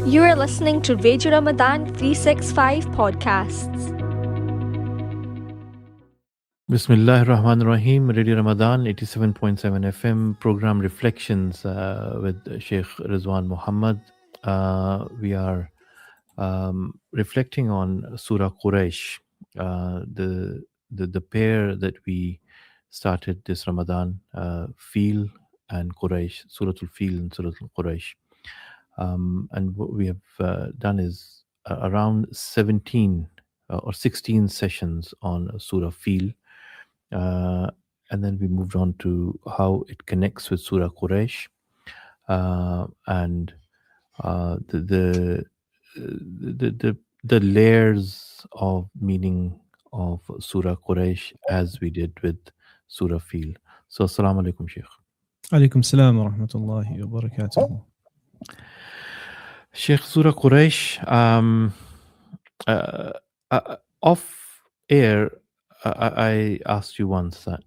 You are listening to Radio Ramadan 365 podcasts. Bismillah ar-Rahman ar-Rahim, Radio Ramadan 87.7 FM, program Reflections with Shaykh Ruzwan Muhammad. We are reflecting on Surah Qureysh, the pair that we started this Ramadan, Fil and Quraysh, Suratul Fil and Suratul Quraysh. And what we have done is around 17 or 16 sessions on Surah Fil. And then we moved on to how it connects with Surah Quraysh and the layers of meaning of Surah Quraysh as we did with Surah Fil. So, Assalamu alaikum, Shaykh. Alaikum salam wa rahmatullahi wa barakatuh. Shaykh, Surah Quraysh, off air, I asked you once that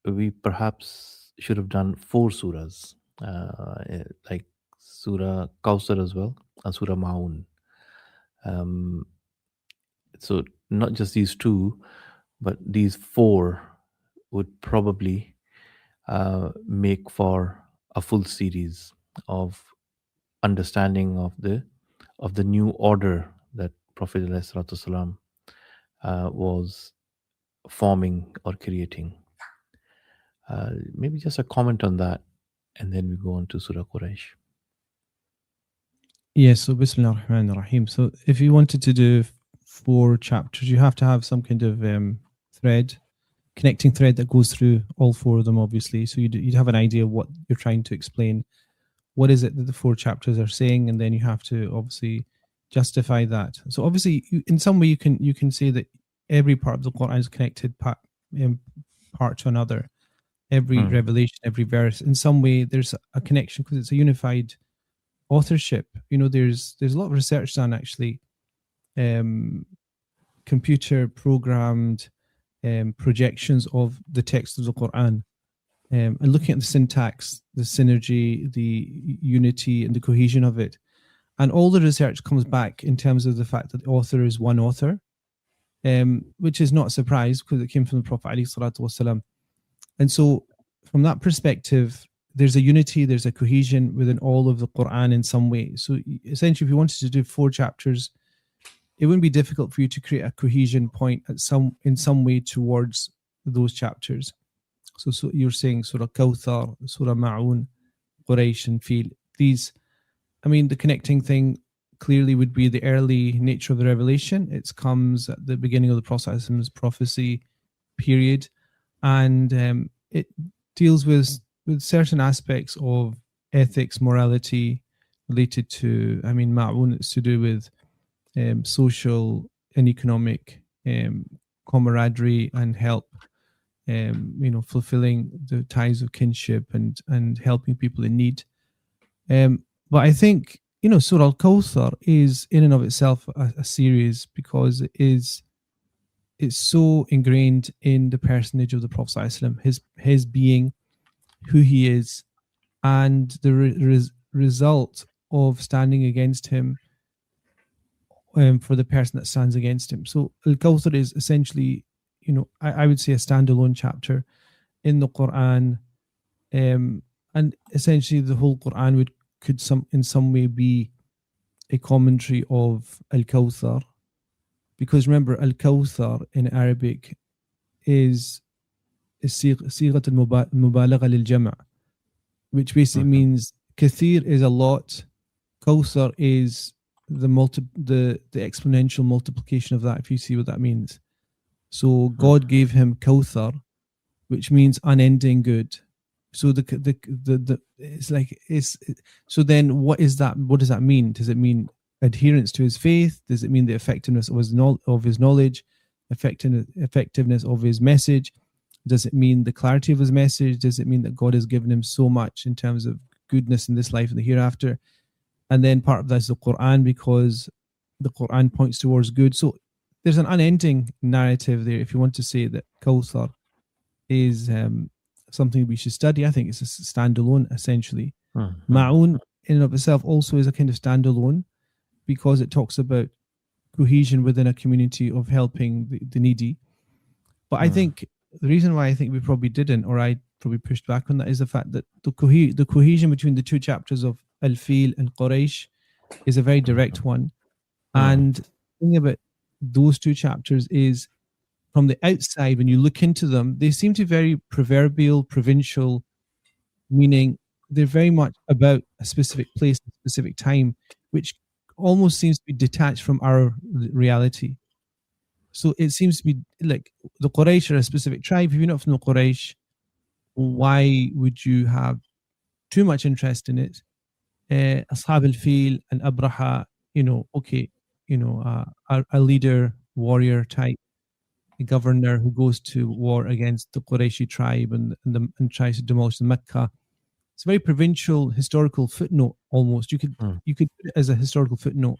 we perhaps should have done 4 surahs, like Surah Kawthar as well, and Surah Ma'un. So not just these 2, but these 4 would probably make for a full series of understanding of the new order that Prophet ﷺ was forming or creating. Maybe just a comment on that, and then we go on to Surah Quraysh. Yes, so Bismillah ar-Rahman ar-Rahim. So if you wanted to do 4 chapters, you have to have some kind of connecting thread that goes through all 4 of them, obviously. So you'd have an idea of what you're trying to explain. What is it that the 4 chapters are saying? And then you have to obviously justify that. So obviously, in some way, you can say that every part of the Quran is connected part to another. Every revelation, every verse, in some way, there's a connection because it's a unified authorship. You know, there's a lot of research done actually, computer programmed projections of the text of the Quran, and looking at the syntax, the synergy, the unity, and the cohesion of it. And all the research comes back in terms of the fact that the author is one author, which is not a surprise because it came from the Prophet ﷺ. And so from that perspective, there's a unity, there's a cohesion within all of the Quran in some way. So essentially, if you wanted to do 4 chapters, it wouldn't be difficult for you to create a cohesion point in some way towards those chapters. So you're saying Surah Kawthar, Surah Ma'un, Quraysh and Fil. These, I mean, the connecting thing clearly would be the early nature of the revelation. It comes at the beginning of the Prophet's prophecy period, and it deals with certain aspects of ethics, morality related to, I mean, Ma'un is to do with social and economic camaraderie and help, fulfilling the ties of kinship and helping people in need. But I think, Surah Al-Kawthar is in and of itself a series because it's so ingrained in the personage of the Prophet ﷺ, his being, who he is, and the result of standing against him for the person that stands against him. So Al-Kawthar is essentially, I would say a standalone chapter in the Quran, and essentially the whole Quran could in some way be a commentary of Al-Kawthar, because remember, Al-Kawthar in Arabic is صيغة المبالغة للجمع, which basically means kathir is a lot, Kawthar is the exponential multiplication of that, if you see what that means. So God gave him Kawthar, which means unending good. So so then what is that? What does that mean? Does it mean adherence to his faith? Does it mean the effectiveness of his knowledge, effectiveness of his message? Does it mean the clarity of his message? Does it mean that God has given him so much in terms of goodness in this life and the hereafter? And then part of that is the Quran, because the Quran points towards good. So there's an unending narrative there. If you want to say that Kawthar is something we should study, I think it's a standalone, essentially. Ma'un in and of itself also is a kind of standalone, because it talks about cohesion within a community of helping the needy. But I think the reason why I think we probably didn't, or I probably pushed back on that, is the fact that the cohesion between the two chapters of Al-Fil and Quraysh is a very direct one. And the thing about those two chapters is, from the outside, when you look into them, they seem to be very proverbial, provincial, meaning they're very much about a specific place, a specific time, which almost seems to be detached from our reality. So it seems to be like the Quraysh are a specific tribe. If you're not from the Quraysh, why would you have too much interest in it? Ashab al-Fil and Abraha, a leader, warrior type, a governor who goes to war against the Qurayshi tribe and tries to demolish the Mecca. It's a very provincial historical footnote almost. You could put it as a historical footnote.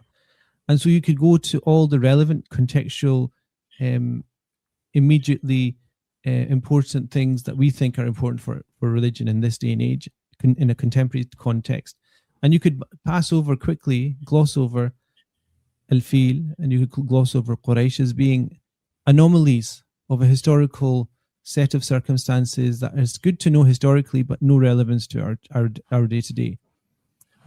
And so you could go to all the relevant contextual, immediately important things that we think are important for religion in this day and age, in a contemporary context. And you could pass over quickly, gloss over Al-Fil, and you could gloss over Quraysh as being anomalies of a historical set of circumstances that is good to know historically, but no relevance to our day-to-day.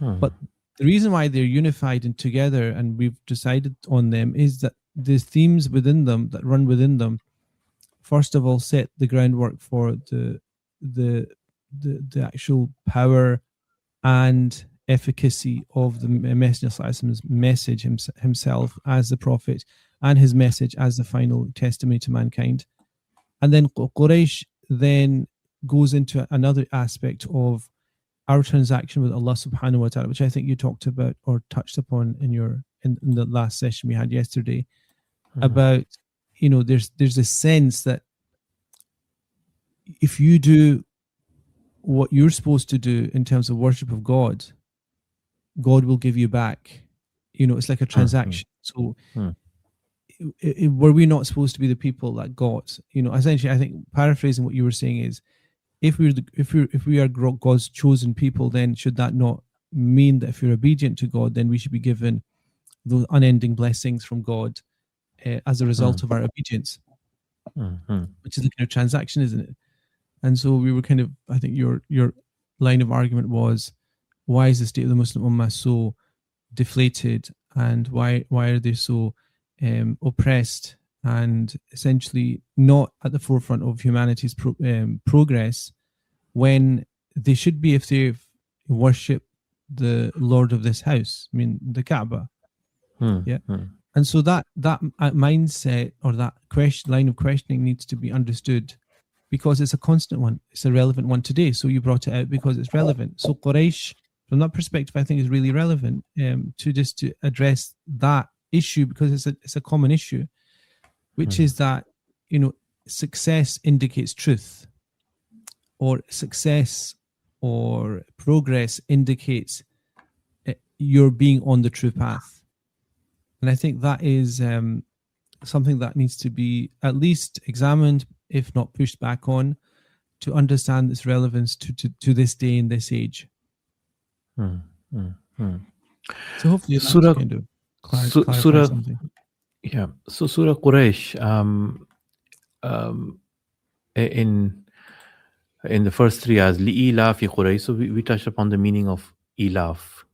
But the reason why they're unified and together, and we've decided on them, is that the themes within them, that run within them, first of all, set the groundwork for the actual power and efficacy of the Messenger's message himself as the prophet, and his message as the final testimony to mankind. And then Quraysh then goes into another aspect of our transaction with Allah subhanahu wa ta'ala, which I think you talked about or touched upon in the last session we had yesterday, about, there's a sense that if you do what you're supposed to do in terms of worship of God, God will give you back. It's like a transaction. So were we not supposed to be the people that got, essentially, I think paraphrasing what you were saying is, if we are God's chosen people, then should that not mean that if you're obedient to God, then we should be given those unending blessings from God as a result of our obedience, which is the kind of transaction, isn't it? And so we were kind of, I think your line of argument was, why is the state of the Muslim Ummah so deflated, and why are they so oppressed and essentially not at the forefront of humanity's progress, when they should be if they worship the Lord of this house, the Kaaba. And so that mindset, or that line of questioning, needs to be understood, because it's a constant one. It's a relevant one today. So you brought it out because it's relevant. So Quraysh, from that perspective, I think is really relevant to address that issue, because it's a common issue, which is that success indicates truth, or success or progress indicates you're being on the true path. And I think that is something that needs to be at least examined, if not pushed back on, to understand its relevance to this day and this age. So hopefully that's kind of clarify something. Yeah. So Surah Qureysh, in the first 3 ayahs, li'ila fi Quraysh. So we touched upon the meaning of ilaf,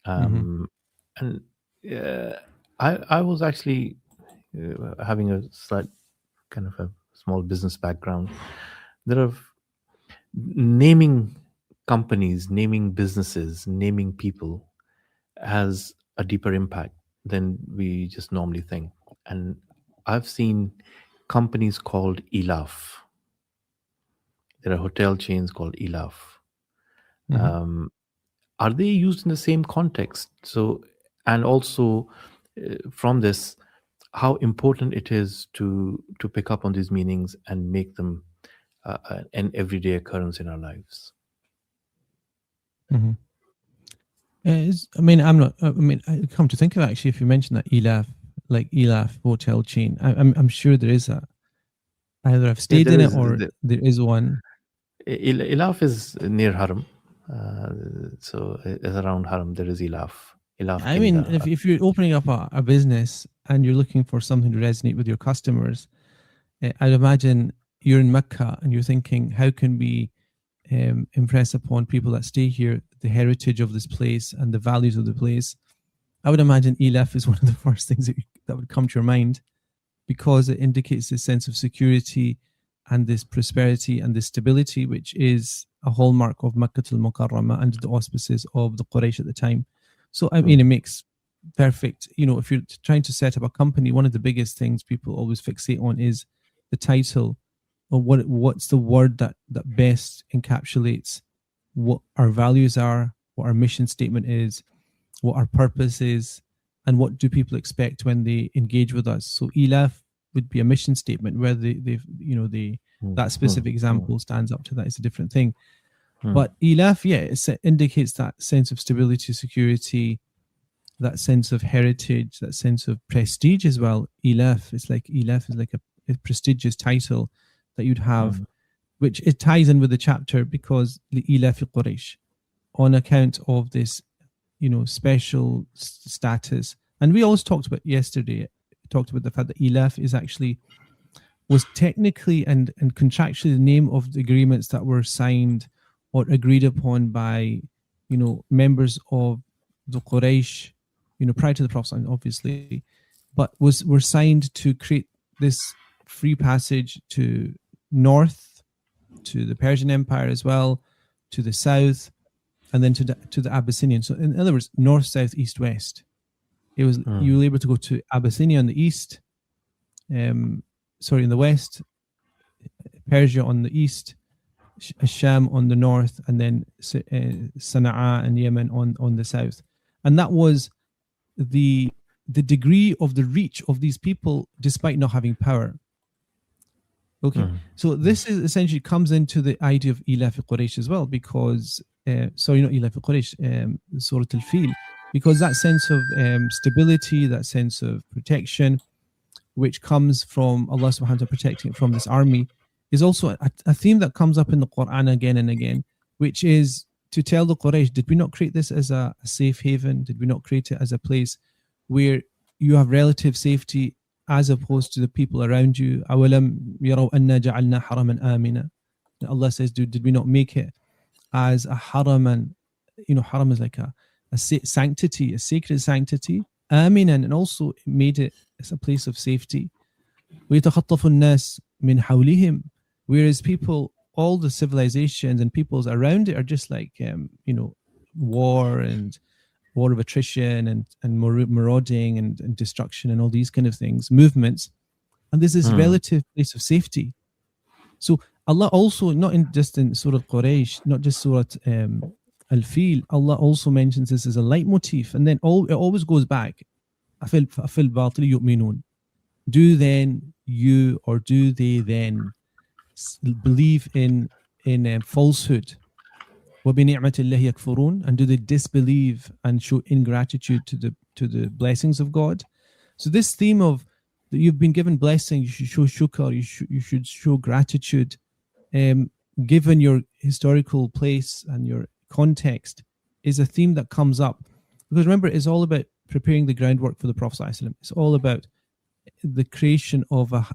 and I was actually having a slight kind of a small business background. There are naming companies, naming businesses, naming people has a deeper impact than we just normally think. And I've seen companies called Ilaf. There are hotel chains called Ilaf. Are they used in the same context? So, and also from this, how important it is to pick up on these meanings and make them an everyday occurrence in our lives. Come to think of it, actually, if you mention that Ilaf, like Ilaf hotel chain, I'm sure there is a. Either I've stayed in it or there is one. Ilaf is near Haram. So it's around Haram. There is Ilaf. Ilaf I mean, Kinda. if you're opening up a business and you're looking for something to resonate with your customers, I'd imagine you're in Mecca and you're thinking, how can we impress upon people that stay here the heritage of this place and the values of the place? I would imagine Elef is one of the first things that would come to your mind, because it indicates this sense of security and this prosperity and this stability, which is a hallmark of Makkah al-Mukarramah under the auspices of the Quraysh at the time. So, I mean, it makes perfect, if you're trying to set up a company, one of the biggest things people always fixate on is the title, or what's the word that best encapsulates what our values are, what our mission statement is, what our purpose is, and what do people expect when they engage with us. So Elaf would be a mission statement where that specific example stands up to that. It's a different thing. But Elaf, it indicates that sense of stability, security, that sense of heritage, that sense of prestige as well. Elaf is like a prestigious title that you'd have, which it ties in with the chapter, because Elaf Quraysh, on account of this, special status. And we always talked about yesterday, the fact that Elaf was technically and contractually the name of the agreements that were signed or agreed upon by, members of the Quraysh, prior to the Prophet, obviously, but were signed to create this free passage to north, to the Persian Empire as well, to the south, and then to the Abyssinian. So in other words, north, south, east, west. It was you were able to go to Abyssinia on the east, in the west, Persia on the east, Sham on the north, and then Sana'a and Yemen on the south. And that was the degree of the reach of these people, despite not having power. Okay, so this is essentially comes into the idea of Ilaf Quraysh as well, because not Ilaf Quraysh, Surah Al-Fil, because that sense of stability, that sense of protection, which comes from Allah subhanahu wa ta'ala protecting it from this army, is also a theme that comes up in the Quran again and again, which is to tell the Quraysh, did we not create this as a safe haven? Did we not create it as a place where you have relative safety as opposed to the people around you? أَوَلَمْ يَرَوْا أَنَّا جَعَلْنَا حَرَمًا آمِنًا. Allah says, did we not make it as a haram? And haram is like a sanctity, a sacred sanctity. آمِنًا, and also made it as a place of safety. وَيَتَخَطَّفُ النَّاسِ مِنْ حَوْلِهِمْ. Whereas people, all the civilizations and peoples around it are just like, war of attrition and marauding and destruction and all these kind of things, movements. And there's this relative place of safety. So Allah also, not just in Surah Quraysh, not just Surah Al-Fil, Allah also mentions this as a leitmotif. And then it always goes back. أَفِي الْبَاطِلِ يُؤْمِنُونَ. Do then you, or do they then believe in falsehood? وَبِنِعْمَةِ اللَّهِ يَكْفُرُونَ. And do they disbelieve and show ingratitude to the blessings of God? So this theme of that you've been given blessing, you should show shukr, you should show gratitude, given your historical place and your context, is a theme that comes up. Because remember, it's all about preparing the groundwork for the Prophet ﷺ. It's all about the creation of a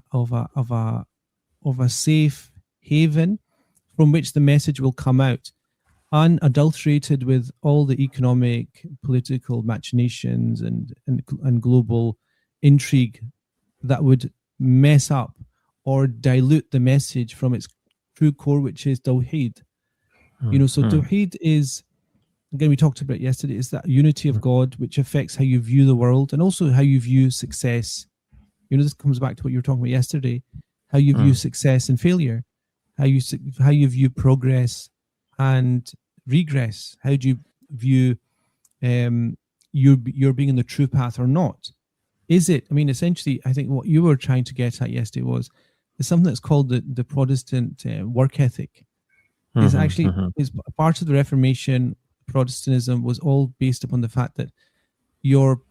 safe haven from which the message will come out, unadulterated with all the economic, political machinations and global intrigue that would mess up or dilute the message from its true core, which is Tawheed. So Tawheed is, again, we talked about yesterday, is that unity of God, which affects how you view the world and also how you view success. This comes back to what you were talking about yesterday, how you view success and failure, how you view progress and regress. How do you view you're being in the true path or not? Is it, essentially, I think what you were trying to get at yesterday was something that's called the Protestant work ethic. Is actually is part of the Reformation. Protestantism was all based upon the fact that your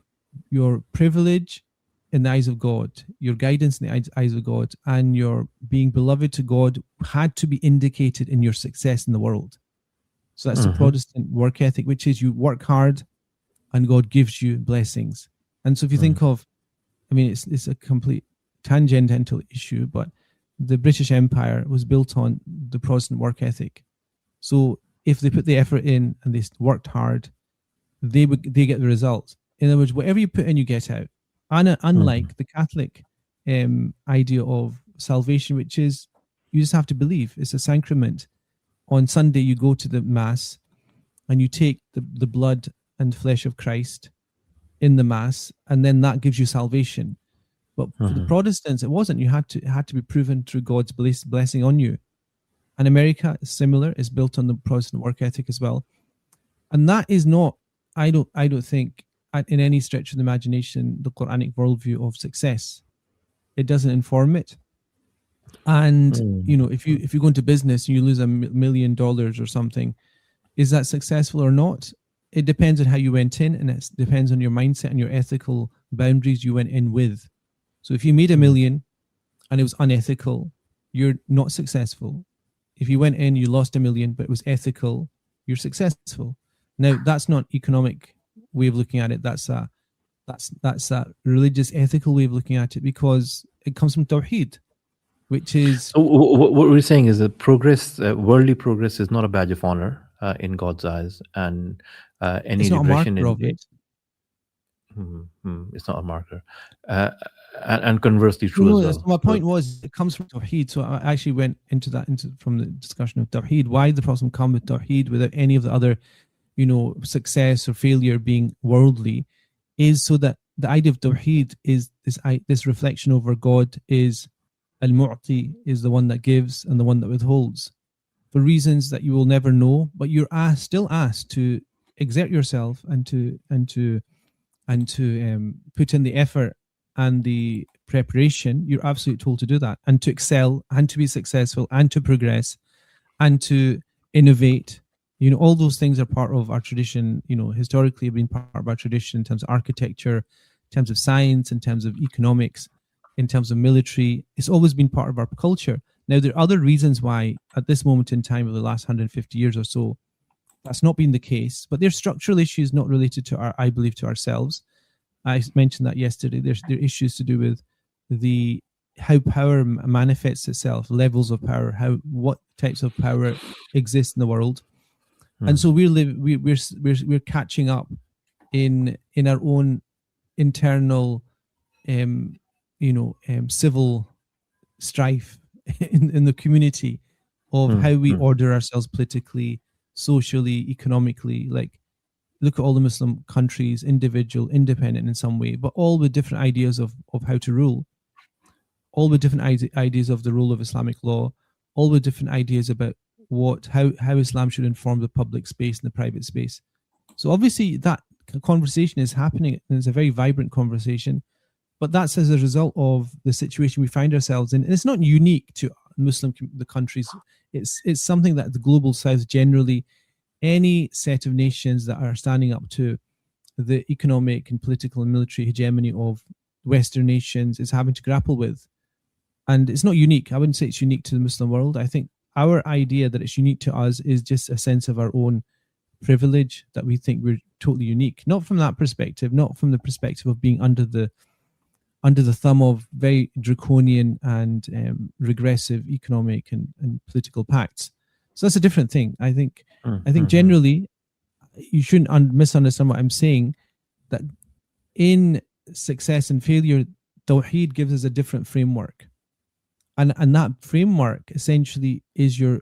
privilege in the eyes of God, your guidance in the eyes of God, and your being beloved to God had to be indicated in your success in the world. So that's the Protestant work ethic, which is you work hard and God gives you blessings. And so if you think of, I mean, it's a complete tangential issue, but the British Empire was built on the Protestant work ethic. So if they put the effort in and they worked hard, they get the results. In other words, whatever you put in, you get out. And unlike the Catholic idea of salvation, which is you just have to believe. It's a sacrament. On Sunday, you go to the Mass and you take the blood and flesh of Christ in the Mass, and then that gives you salvation. But for the Protestants, it wasn't. You had to be proven through God's blessing on you. And America is similar. It's built on the Protestant work ethic as well. And that is not, I don't think, in any stretch of the imagination, the Quranic worldview of success. It doesn't inform it. And if you go into business and you lose $1 million or something, is that successful or not? It depends on how you went in, and it depends on your mindset and your ethical boundaries you went in with. So if you made $1 million and it was unethical, you're not successful. If you went in, you lost $1 million, but it was ethical, you're successful. Now that's not economic way of looking at it. That's a religious, ethical way of looking at it, because it comes from Tawheed, which is. So what we're saying is that progress, worldly progress, is not a badge of honor in God's eyes, and any it's not regression a marker of it. It's not a marker, and conversely true as well. My point was, it comes from Tawheed. So I actually went into that from the discussion of Tawheed. Why did the Prophet come with Tawheed without any of the other, success or failure being worldly, is so that the idea of Tawheed is this reflection over God is Al-Mu'ti, is the one that gives and the one that withholds, for reasons that you will never know, but you're still asked to exert yourself and to put in the effort and the preparation. You're absolutely told to do that, and to excel and to be successful and to progress and to innovate. All those things are part of our tradition, historically have been part of our tradition in terms of architecture, in terms of science, in terms of economics, in terms of military. It's always been part of our culture. Now, there are other reasons why at this moment in time, over the last 150 years or so, that's not been the case, but there's structural issues not related to I believe, to ourselves. I mentioned that yesterday. There are issues to do with how power manifests itself, levels of power, what types of power exist in the world. And so we're catching up in our own internal civil strife in the community of how we order ourselves politically, socially, economically. Like, look at all the Muslim countries, individual, independent in some way, but all with different ideas of how to rule, all with different ideas of the rule of Islamic law, all with different ideas about how Islam should inform the public space and the private space. So obviously that conversation is happening, and it's a very vibrant conversation, but that's as a result of the situation we find ourselves in. And it's not unique to the countries. It's something that the global South generally, any set of nations that are standing up to the economic and political and military hegemony of Western nations is having to grapple with. And it's not unique. I wouldn't say it's unique to the Muslim world. I think our idea that it's unique to us is just a sense of our own privilege, that we think we're totally unique. Not from that perspective, not from the perspective of being under the thumb of very draconian and regressive economic and political pacts. So that's a different thing. I think generally you shouldn't misunderstand what I'm saying, that in success and failure, Tawheed gives us a different framework. And that framework essentially is your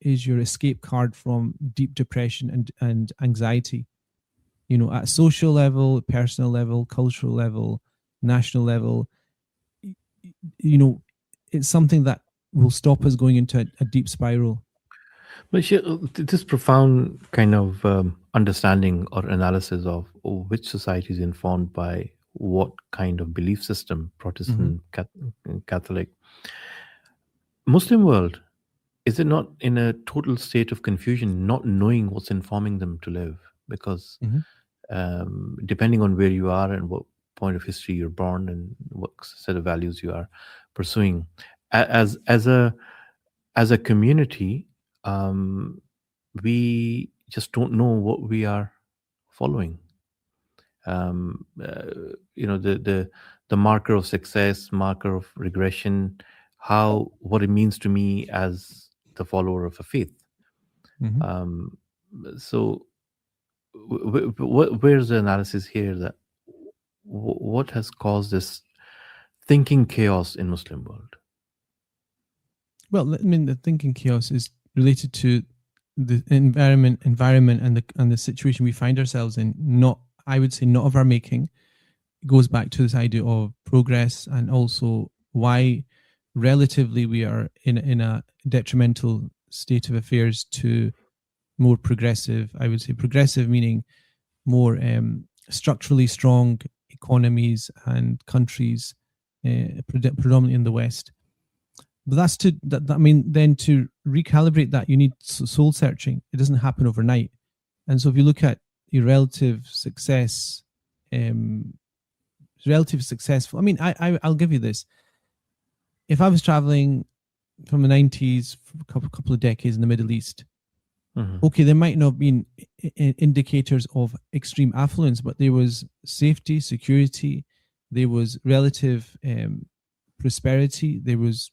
escape card from deep depression and anxiety. At social level, personal level, cultural level, national level, it's something that will stop us going into a deep spiral. But this profound kind of understanding or analysis of which society is informed by what kind of belief system, Protestant, Catholic, Muslim world, is it not in a total state of confusion, not knowing what's informing them to live? Because depending on where you are and what point of history you're born and what set of values you are pursuing, as a community, we just don't know what we are following. The marker of success, marker of regression, what it means to me as the follower of a faith. Mhm. So where's the analysis here that what has caused this thinking chaos in Muslim world? Well, I mean, the thinking chaos is related to the environment and the situation we find ourselves in. Not, I would say, not of our making. It goes back to this idea of progress, and also why relatively we are in a detrimental state of affairs to more progressive. I would say progressive meaning more structurally strong economies and countries, predominantly in the West. But that's I mean, then to recalibrate that, you need soul searching. It doesn't happen overnight. And so if you look at your relative success, relative successful, I mean, I'll give you this. If I was traveling from the 90s, for a couple of decades in the Middle East, okay, there might not have been indicators of extreme affluence, but there was safety, security, there was relative prosperity, there was,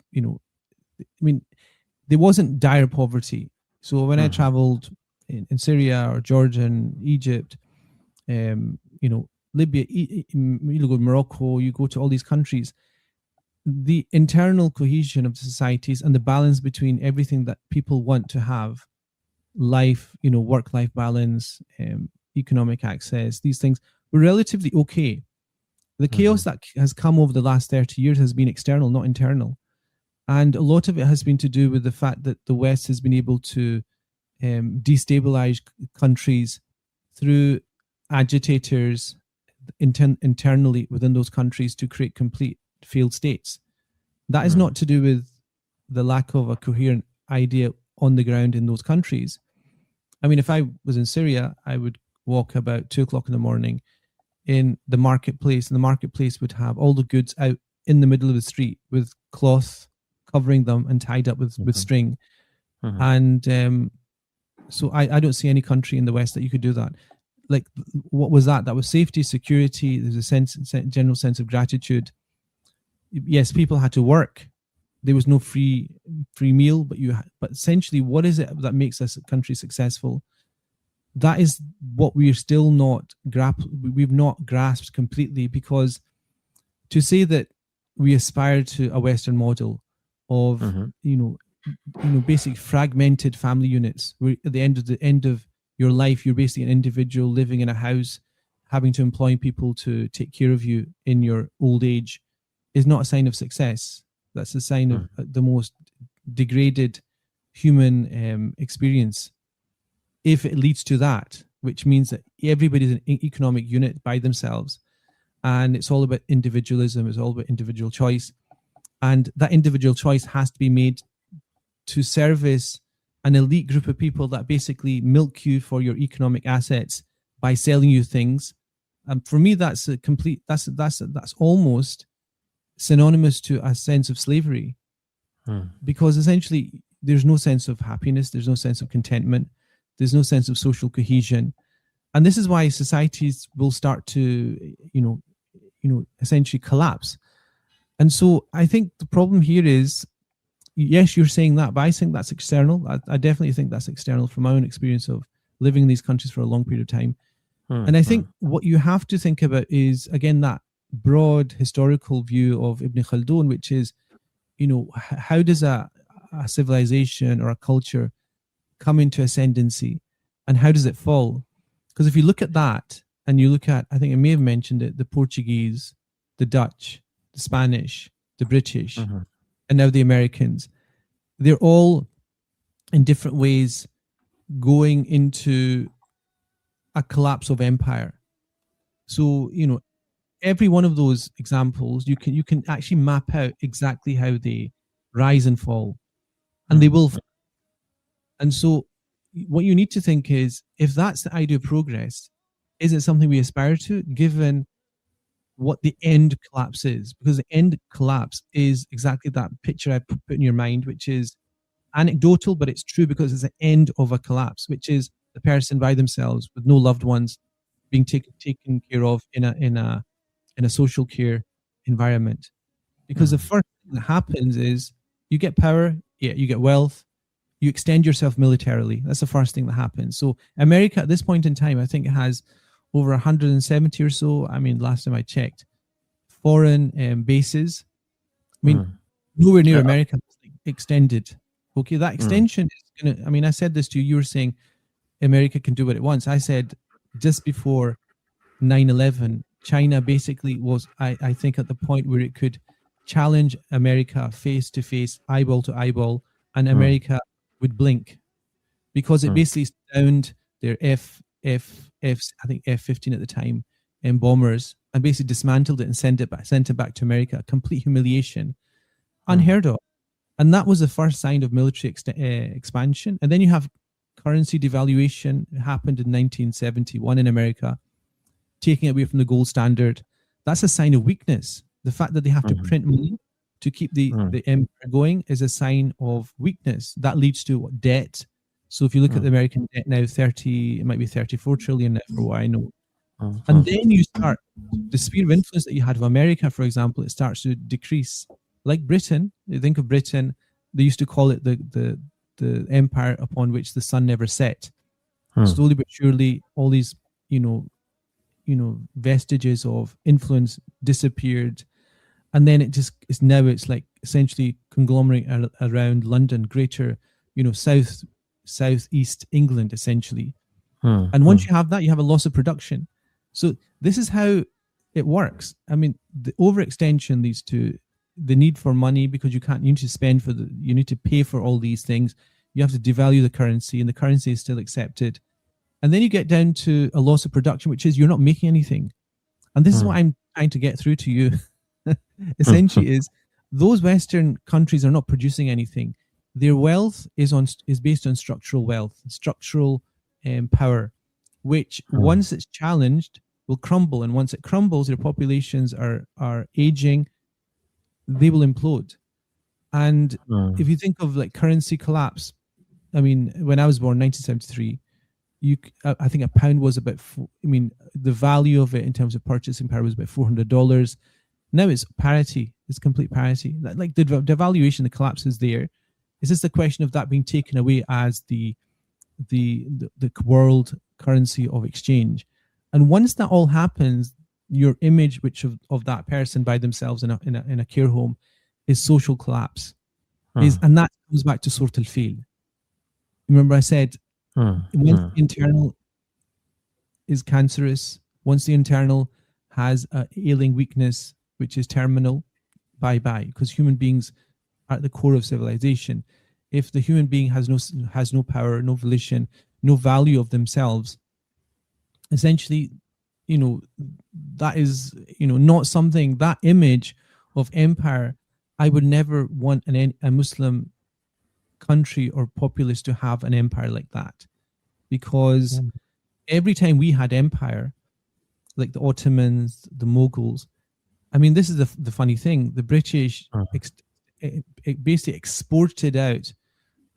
there wasn't dire poverty. So when I traveled in Syria or Jordan, Egypt, Libya, you go to Morocco, you go to all these countries, the internal cohesion of the societies and the balance between everything that people want to have, life, work-life balance, economic access, these things were relatively okay. The chaos that has come over the last 30 years has been external, not internal. And a lot of it has been to do with the fact that the West has been able to destabilize countries through agitators internally within those countries to create complete failed states. That is not to do with the lack of a coherent idea on the ground in those countries. I mean, if I was in Syria, I would walk about 2:00 in the morning in the marketplace, and the marketplace would have all the goods out in the middle of the street with cloth covering them and tied up with string. And so I don't see any country in the West that you could do that. Like, what was that? That was safety, security. There's a general sense of gratitude. Yes, people had to work. There was no free meal, but essentially, what is it that makes this country successful? That is what we're still we've not grasped completely, because to say that we aspire to a Western model of basic fragmented family units, where at the end of your life, you're basically an individual living in a house, having to employ people to take care of you in your old age, is not a sign of success. That's a sign of the most degraded human experience. If it leads to that, which means that everybody's an economic unit by themselves, and it's all about individualism, it's all about individual choice, and that individual choice has to be made to service an elite group of people that basically milk you for your economic assets by selling you things. And for me, that's a complete. That's almost synonymous to a sense of slavery, because essentially there's no sense of happiness, there's no sense of contentment, there's no sense of social cohesion, and this is why societies will start to, essentially collapse. And so I think the problem here is, yes, you're saying that, but I think that's external. I definitely think that's external from my own experience of living in these countries for a long period of time. And I think what you have to think about is, again, that broad historical view of Ibn Khaldun, which is, how does a civilization or a culture come into ascendancy, and how does it fall? Because if you look at that, and you look at, I think I may have mentioned it, the Portuguese, the Dutch, the Spanish, the British, and now the Americans, they're all in different ways going into a collapse of empire. So, every one of those examples, you can actually map out exactly how they rise and fall, and they will. And so what you need to think is, if that's the idea of progress, is it something we aspire to, given what the end collapse is? Because the end collapse is exactly that picture I put in your mind, which is anecdotal, but it's true because it's the end of a collapse, which is the person by themselves with no loved ones being taken care of in a social care environment. Because the first thing that happens is you get power, yeah, you get wealth, you extend yourself militarily. That's the first thing that happens. So America at this point in time, I think it has over 170 or so. I mean, last time I checked, foreign bases. I mean, nowhere near America extended. Okay, that extension is going to, I mean, I said this to you, you were saying America can do what it wants. I said just before 9/11, China basically was, I think, at the point where it could challenge America face to face, eyeball to eyeball, and America would blink because it basically downed their I think F-15 at the time, and bombers, and basically dismantled it and sent it back to America. Complete humiliation, unheard of. And that was the first sign of military expansion. And then you have currency devaluation. It happened in 1971 in America, taking it away from the gold standard. That's a sign of weakness. The fact that they have to print money to keep the empire going is a sign of weakness. That leads to what? Debt. So if you look at the American debt now, it might be 34 trillion now for what I know. And then you start, the sphere of influence that you had of America, for example, it starts to decrease. Like Britain, you think of Britain, they used to call it the empire upon which the sun never set. Slowly but surely, all these, vestiges of influence disappeared. And then it's like essentially conglomerating around London, greater, southeast England, essentially. And once you have that, you have a loss of production. So this is how it works. I mean, the overextension leads to the need for money because you need to spend you need to pay for all these things. You have to devalue the currency, and the currency is still accepted. And then you get down to a loss of production, which is you're not making anything. And this is what I'm trying to get through to you. Essentially is those Western countries are not producing anything. Their wealth is based on structural wealth, structural power, which once it's challenged will crumble. And once it crumbles, their populations are aging, they will implode. And if you think of like currency collapse, I mean, when I was born, 1973, I think a pound was about, the value of it in terms of purchasing power was about $400. Now it's parity. It's complete parity. Like the devaluation, the collapse is there. It's just a question of that being taken away as the world currency of exchange. And once that all happens, your image, of that person by themselves in a care home, is social collapse. And that comes back to Surah Al-Fil. Remember I said, once the internal is cancerous, once the internal has a ailing weakness, which is terminal, bye-bye, because human beings are at the core of civilization. If the human being has no power, no volition, no value of themselves, essentially, that is, not something, that image of empire, I would never want a Muslim country or populace to have an empire like that. Because every time we had empire, like the Ottomans, the Mughals, I mean, this is the funny thing. The British it basically exported out,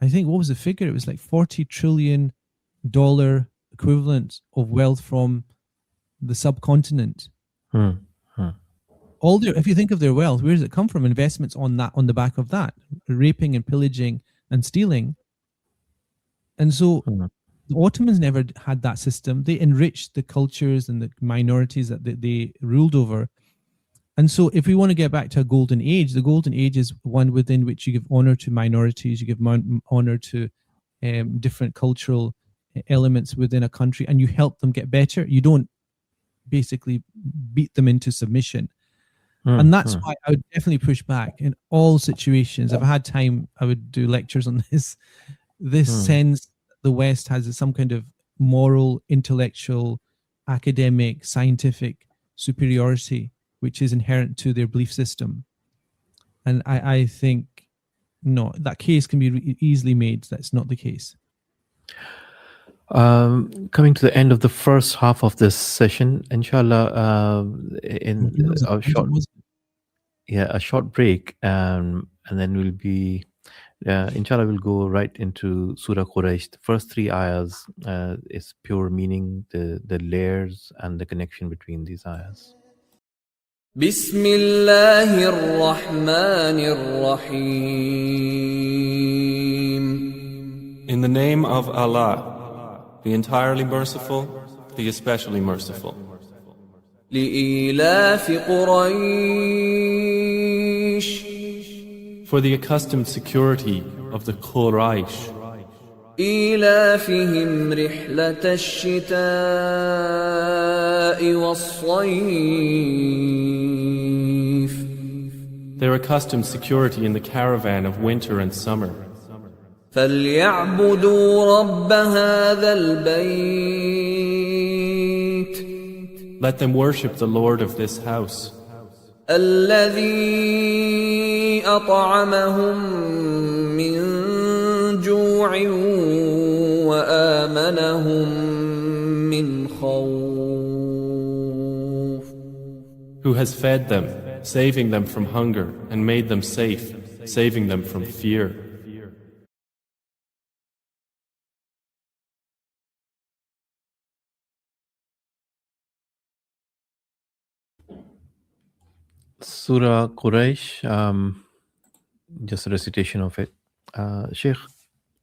I think, what was the figure? It was like $40 trillion equivalent of wealth from the subcontinent. If you think of their wealth, where does it come from? Investments on the back of that, raping and pillaging and stealing. And so the Ottomans never had that system. They enriched the cultures and the minorities that they ruled over. And so if we want to get back to a golden age, the golden age is one within which you give honor to minorities, you give honor to different cultural elements within a country, and you help them get better. You don't basically beat them into submission. And that's why I would definitely push back in all situations. If I had time, I would do lectures on this sense the West has some kind of moral, intellectual, academic, scientific superiority, which is inherent to their belief system. And I think, no, that case can be easily made. That's not the case. Coming to the end of the first half of this session, inshallah, in a short break, and then we'll be Inshallah, we'll go right into Surah Qureysh. The first three ayahs is pure meaning, the layers and the connection between these ayahs. بسم الله الرحمن الرحيم. In the name of Allah, the entirely merciful, the especially merciful. لإيلاف قريش. For the accustomed security of the Quraysh, إيلافهم رحلة الشتاء والصيف. their accustomed security in the caravan of winter and summer. فليعبدوا رب هذا البيت. Let them worship the Lord of this house, الذي أطعمهم من جوع وآمنهم من خوف. who has fed them, saving them from hunger, and made them safe, saving them from fear. Surah Quraysh, just a recitation of it. Shaykh,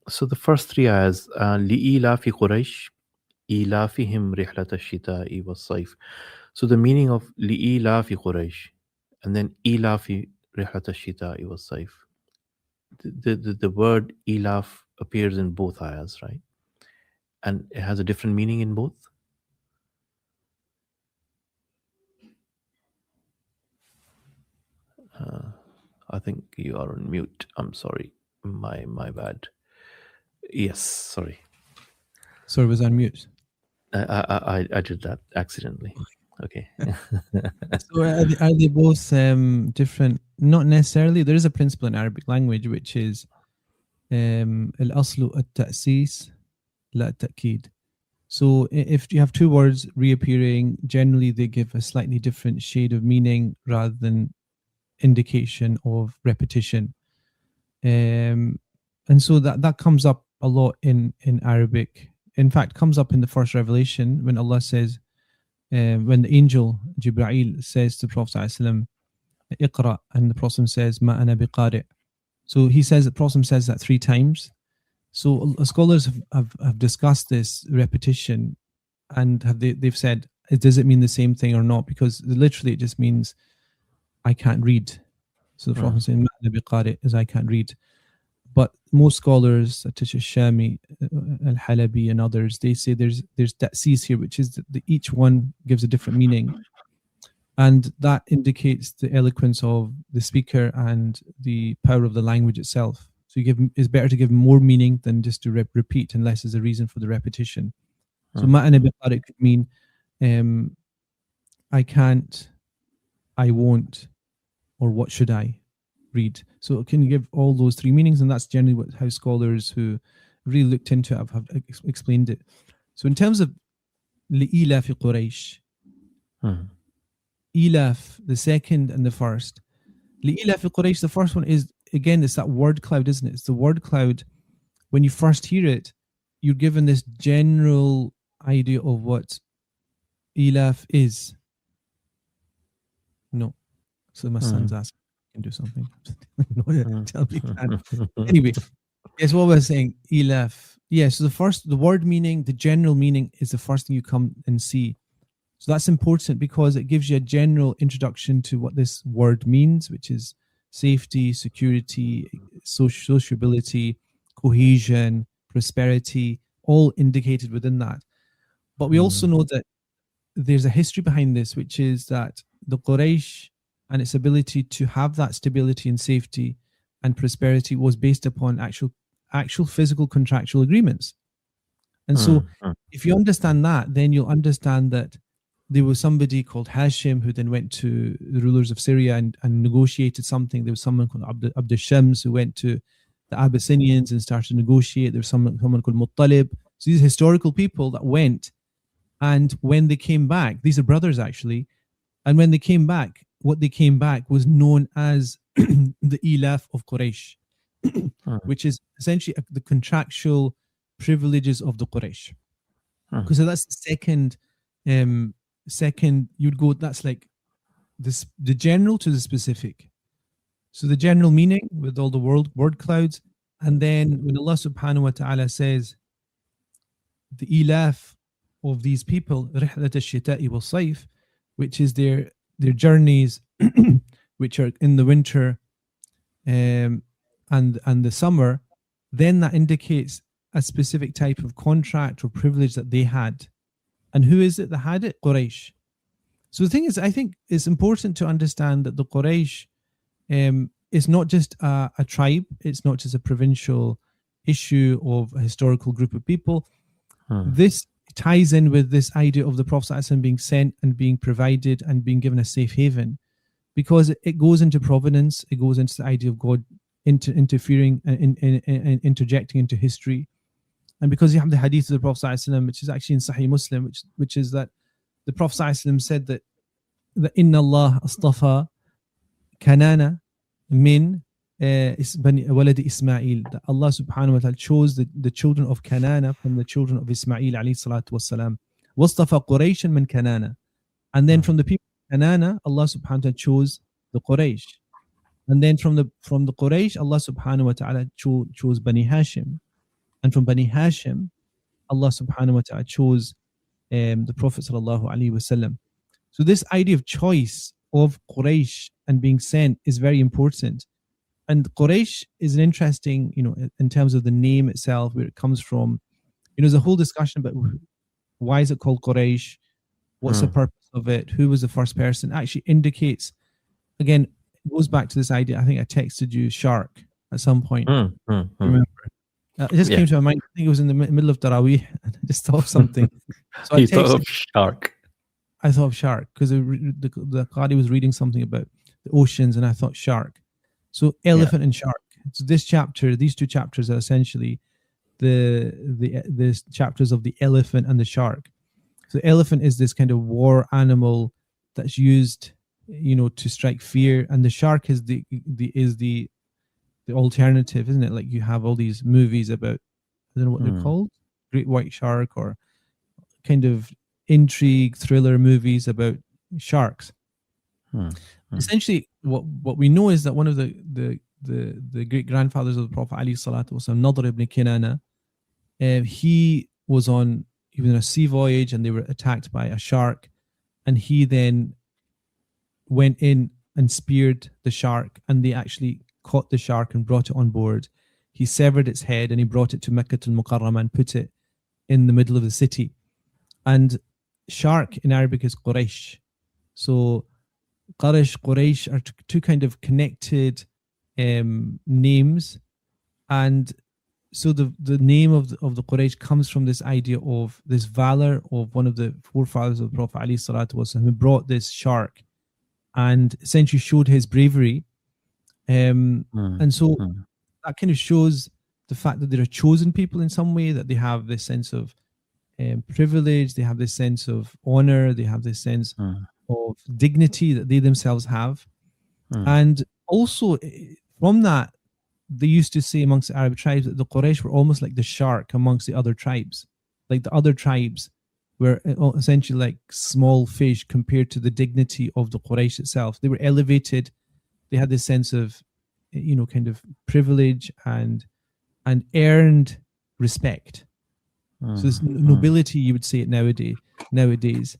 so the first three ayahs, li'ilafi Quraysh, ilafihim rihlat ash-shita'i was-sayf. So the meaning of li'ilafi Quraysh, and then ilafi rihlat ash-shita'i was-sayf. The word ilaf appears in both ayahs, right? And it has a different meaning in both? I think you are on mute. I'm sorry. My bad. Yes, sorry. Sorry, was on mute. I did that accidentally. Okay. So are they both different? Not necessarily. There is a principle in Arabic language which is al-aslu at-ta'sis la at-ta'kid. So if you have two words reappearing, generally they give a slightly different shade of meaning rather than indication of repetition. And so that comes up a lot in Arabic. In fact, comes up in the first revelation when Allah says, when the angel Jibreel says to Prophet ﷺ, Iqra, and the Prophet says, Ma ana biqari'. So he says, the Prophet says that 3 times. So scholars have discussed this repetition, and they've said, does it mean the same thing or not? Because literally it just means I can't read. So the Prophet saying, Ma ana biqari', is I can't read. But most scholars, such as Shami, Al-Halabi, and others, they say there's ta'sis here, which is that each one gives a different meaning. And that indicates the eloquence of the speaker and the power of the language itself. So it's better to give more meaning than just to repeat, unless there's a reason for the repetition. So ma'ana biqari' could mean I can't, I won't, or what should I read. So it can give all those 3 meanings, and that's generally how scholars who really looked into it have explained it. So in terms of li'ilaf Quraysh, ilaf, the second and the first. Li'ilaf Quraysh, the first one is, again, it's that word cloud, isn't it? It's the word cloud. When you first hear it, you're given this general idea of what ilaf is. No. So my son's asking if I can do something. No, tell me can. Anyway, yes, what was I saying? Ilaf. Yeah, so the word meaning, the general meaning is the first thing you come and see. So that's important because it gives you a general introduction to what this word means, which is safety, security, sociability, cohesion, prosperity, all indicated within that. But we also know that there's a history behind this, which is that the Quraysh and its ability to have that stability and safety and prosperity was based upon actual physical contractual agreements. And so if you understand that, then you'll understand that there was somebody called Hashim who then went to the rulers of Syria and negotiated something. There was someone called Abd Shams who went to the Abyssinians and started to negotiate. There was someone called Muttalib. So these historical people that went, and when they came back, these are brothers actually, and when they came back, what they came back was known as the Ilaf of Quraysh. which is essentially the contractual privileges of the Quraysh. Because so that's the second you'd go, that's like this, the general to the specific. So the general meaning with all the word clouds, and then when Allah subhanahu wa ta'ala says the ilaf of these people, رحلة الشتاء والصيف, which is their journeys which are in the winter and the summer, then that indicates a specific type of contract or privilege that they had. And who is it that had it? Quraysh. So the thing is, I think it's important to understand that the Quraysh is not just a tribe, it's not just a provincial issue of a historical group of people. This ties in with this idea of the Prophet ﷺ being sent and being provided and being given a safe haven, because it goes into providence, it goes into the idea of God interfering and interjecting into history. And because you have the hadith of the Prophet ﷺ, which is actually in Sahih Muslim, which is that the Prophet ﷺ said that Inna Allah astafa Kanana min walad Ismail, that Allah subhanahu wa ta'ala chose the children of Kanana from the children of Ismail alayhi salatu wassalam. Wastafa Quraysh min Kanana. And then from the people of Kanana, Allah subhanahu wa ta'ala chose the Quraysh. And then from the Quraysh, Allah subhanahu wa ta'ala chose Bani Hashim. And from Bani Hashim, Allah subhanahu wa ta'ala chose the Prophet sallallahu alaihi wasallam. So this idea of choice of Quraysh and being sent is very important. And Quraysh is an interesting, in terms of the name itself, where it comes from. There's a whole discussion about why is it called Quraysh? What's the purpose of it? Who was the first person? Actually indicates, again, it goes back to this idea. I think I texted you shark at some point. Remember? It just came to my mind. I think it was in the middle of Taraweeh, and I just thought of something. So You thought of shark. I thought of shark because the Qadi was reading something about the oceans, and I thought shark. So elephant and shark. So these two chapters are essentially the chapters of the elephant and the shark. So the elephant is this kind of war animal that's used, to strike fear, and the shark is the alternative, isn't it? Like you have all these movies about, I don't know what they're called, Great White Shark, or kind of intrigue thriller movies about sharks. Essentially, what we know is that one of the great grandfathers of the Prophet alayhi salatu wasallam, Nadr ibn Kinana, he was on a sea voyage and they were attacked by a shark, and he then went in and speared the shark, and they actually caught the shark and brought it on board. He severed its head and he brought it to Makkah al-Mukarramah and put it in the middle of the city. And shark in Arabic is Quraysh. So Quraysh are two kind of connected names, and so the name of the Quraysh comes from this idea of this valor of one of the forefathers of the Prophet alayhi salatu wasallam, who brought this shark and essentially showed his bravery. And so that kind of shows the fact that they're a chosen people in some way, that they have this sense of privilege, they have this sense of honor, they have this sense of dignity that they themselves have. And also from that, they used to say amongst the Arab tribes that the Quraysh were almost like the shark amongst the other tribes. Like the other tribes were essentially like small fish compared to the dignity of the Quraysh itself. They were elevated. They had this sense of, kind of privilege and earned respect. So this nobility, you would say it nowadays.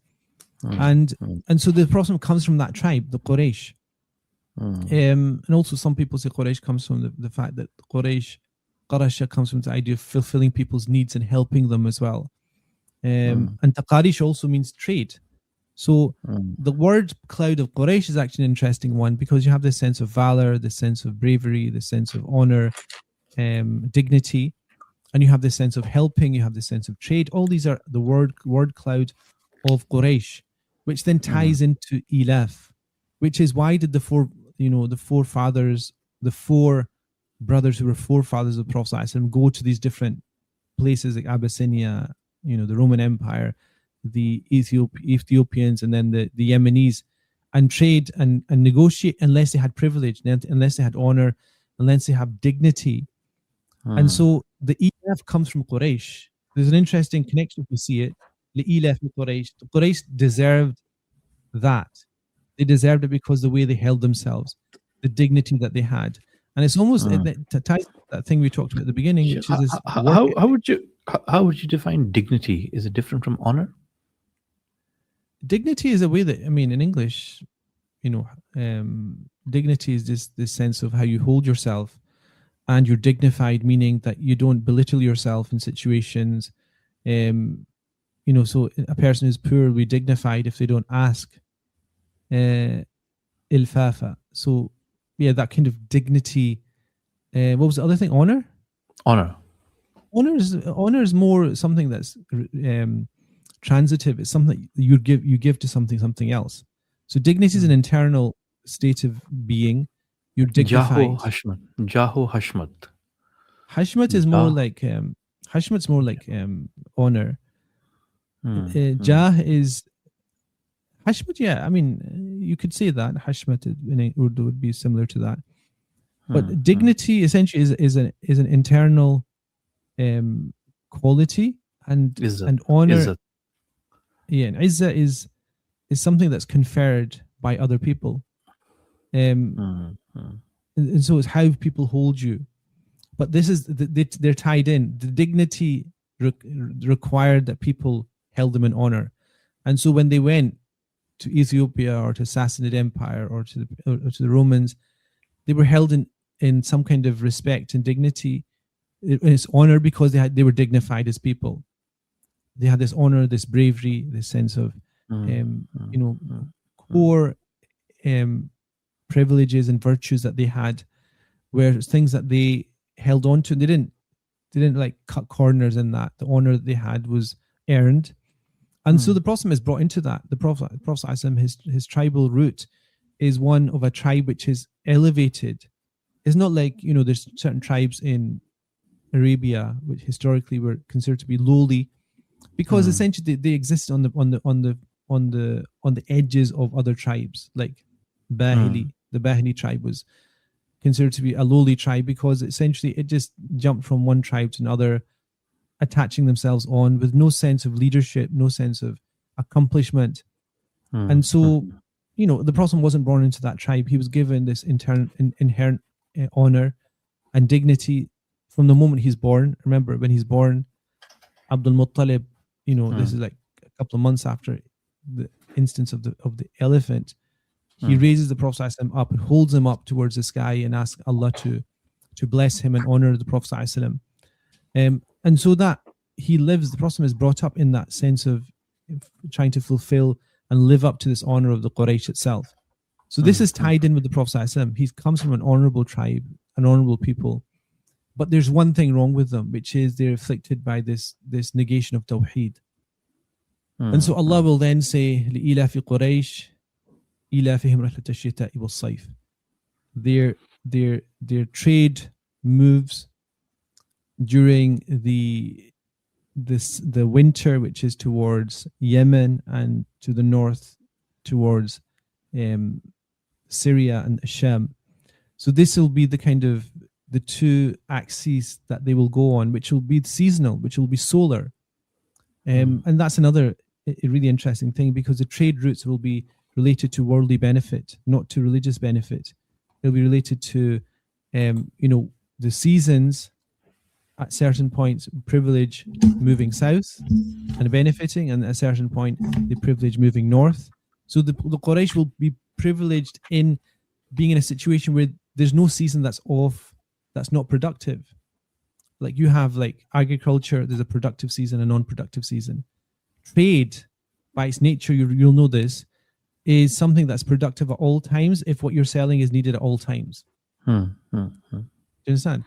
And so the problem comes from that tribe, the Quraysh. And also some people say Quraysh comes from the fact that Qarasha comes from the idea of fulfilling people's needs and helping them as well. And Taqarish also means trade. So the word cloud of Quraysh is actually an interesting one, because you have this sense of valor, the sense of bravery, the sense of honor, dignity, and you have this sense of helping, you have this sense of trade. All these are the word cloud of Quraysh, which then ties into Ilaf, which is why did the four brothers who were forefathers of the Prophet ﷺ go to these different places like Abyssinia, the Roman Empire, the Ethiopians, and then the Yemenis, and trade and negotiate unless they had privilege, unless they had honor, and then they have dignity. And so the Ilaf comes from Quraysh. There's an interesting connection if you see it. The Ilaf in Quraysh. The Quraysh deserved that. They deserved it because the way they held themselves, the dignity that they had. And it's almost it ties to that thing we talked about at the beginning, which is this how would you define dignity? Is it different from honor? Dignity is a way that, I mean, in English, dignity is just this sense of how you hold yourself, and you're dignified, meaning that you don't belittle yourself in situations. So a person who's poor will be dignified if they don't ask. Ilfafa. So yeah, that kind of dignity. What was the other thing? Honor. Honor is more something that's transitive. It's something that you give to something else. So dignity is an internal state of being. You're dignified. Jaho Hashmat. Hashmat is more like Hashmat's more like honor. Jah is Hashmat. Yeah, I mean, you could say that Hashmat in Urdu would be similar to that. But dignity essentially is an internal quality, and honor. Izzat. Yeah, and Izzat is something that's conferred by other people. And so it's how people hold you. But this is they're tied in. The dignity required that people held them in honor, and so when they went to Ethiopia or to Sassanid Empire or to the Romans, they were held in some kind of respect and dignity. It's honor because they were dignified as people. They had this honor, this bravery, this sense of core privileges and virtues that they had, were things that they held on to. They didn't like cut corners in that. The honor that they had was earned. And so the Prophet is brought into that. The Prophet his tribal root is one of a tribe which is elevated. It's not like, there's certain tribes in Arabia which historically were considered to be lowly, because essentially they exist on the edges of other tribes, like Bahili. The Bahili tribe was considered to be a lowly tribe because essentially it just jumped from one tribe to another, attaching themselves on with no sense of leadership, no sense of accomplishment. And so, the Prophet wasn't born into that tribe. He was given this inherent honor and dignity from the moment he's born. Remember, when he's born, Abdul Muttalib, this is like a couple of months after the instance of the elephant, he raises the Prophet up and holds him up towards the sky and asks Allah to bless him and honor the Prophet. And so that the Prophet is brought up in that sense of trying to fulfill and live up to this honor of the Quraysh itself. So this is tied in with the Prophet. He comes from an honorable tribe, an honorable people. But there's one thing wrong with them, which is they're afflicted by this negation of Tawheed. And so Allah will then say, لِإِلَافِ قُرَيْشِ إِلَافِهِمْ رَحْلَةَ الشِّتَاءِ وَالصَّيْفِ. Their trade moves during the winter, which is towards Yemen, and to the north towards Syria and Sham. So this will be the kind of the two axes that they will go on, which will be seasonal, which will be solar. And that's another really interesting thing, because the trade routes will be related to worldly benefit, not to religious benefit. It'll be related to, the seasons at certain points privilege moving south and benefiting, and at a certain point they privilege moving north. So the Quraysh will be privileged in being in a situation where there's no season that's off, that's not productive. Like you have like agriculture, there's a productive season, a non-productive season. Trade, by its nature, you'll know this, is something that's productive at all times if what you're selling is needed at all times. Do you understand?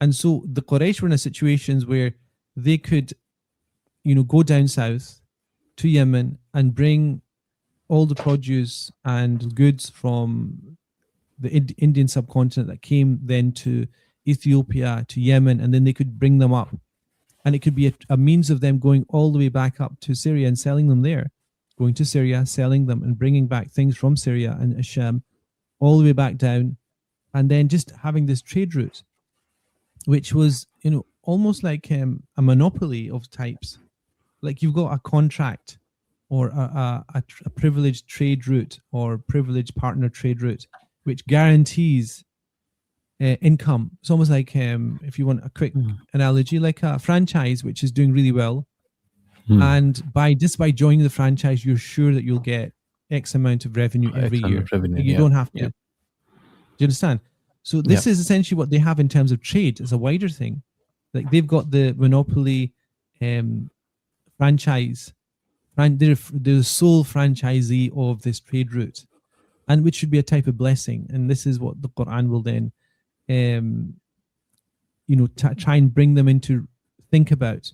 And so the Quraysh were in a situations where they could, go down south to Yemen and bring all the produce and goods from the Indian subcontinent that came then to Ethiopia, to Yemen, and then they could bring them up. And it could be a means of them going all the way back up to Syria and selling them there. Going to Syria, selling them and bringing back things from Syria and Sham all the way back down and then just having this trade route, which was, almost like a monopoly of types. Like you've got a contract or a privileged trade route or privileged partner trade route, which guarantees income. It's almost like, if you want a quick analogy, like a franchise which is doing really well, and by joining the franchise, you're sure that you'll get X amount of revenue every year. You don't have to. Do you understand? So this is essentially what they have in terms of trade as a wider thing. Like they've got the monopoly franchise. They're the sole franchisee of this trade route, and which should be a type of blessing. And this is what the Quran will then, try and bring them into think about.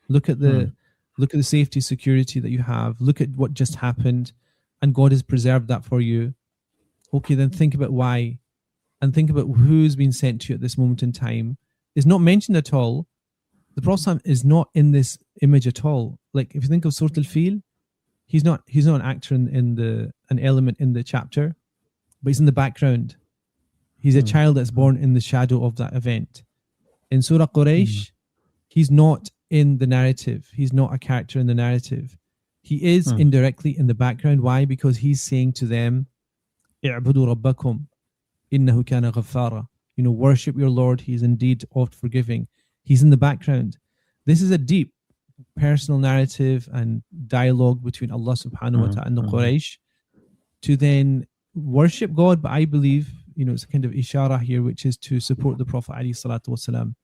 Look at the safety, security that you have. Look at what just happened, and God has preserved that for you. Okay, then think about why, and think about who's been sent to you at this moment in time. It's not mentioned at all. The Prophet is not in this image at all. Like if you think of Surah Al-Fil, he's not an actor an element in the chapter, but he's in the background. He's a child that's born in the shadow of that event. In Surah Qureysh, he's not in the narrative. He's not a character in the narrative. He is indirectly in the background. Why? Because he's saying to them, "I'budu rabbakum, innahu kana ghaffara." Worship your Lord. He is indeed oft forgiving. He's in the background. This is a deep personal narrative and dialogue between Allah subhanahu wa ta'ala and the Quraysh to then worship God. But I believe, it's a kind of ishara here, which is to support the Prophet alayhi salatu wasalam,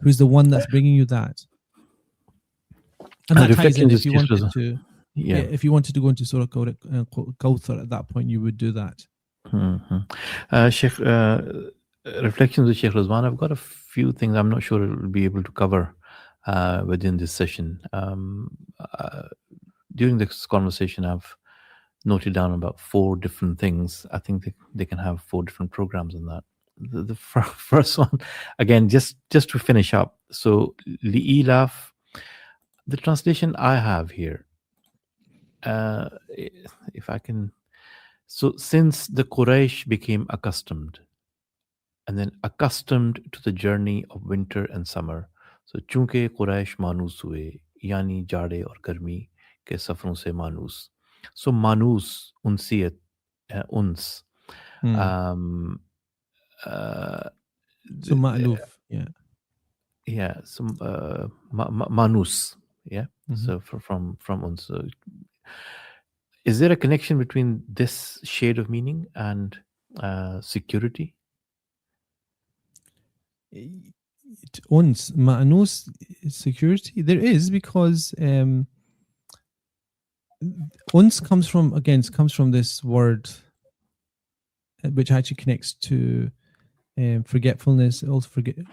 who's the one that's bringing you that. And that ties in if you wanted to. If you wanted to go into Surah Kawthar at that point, you would do that. Shaykh, reflections with Shaykh Ruzwan. I've got a few things I'm not sure we'll be able to cover within this session. During this conversation, I've noted down about 4 different things. I think they can have 4 different programs on that. The first one, again, just to finish up. So, li'ilaf, the translation I have here, if I can. So, since the Quraysh became accustomed, and then accustomed to the journey of winter and summer. So, chunke Quraysh manus hue, yani jade aur garmi ke safron se manus. So, manus, unsiyat, uns. So, ma'luf, yeah. So, manus, yeah. So, from uns. So, is there a connection between this shade of meaning and security? Uns, ma'nus, security. There is, because uns comes from this word, which actually connects to forgetfulness. It also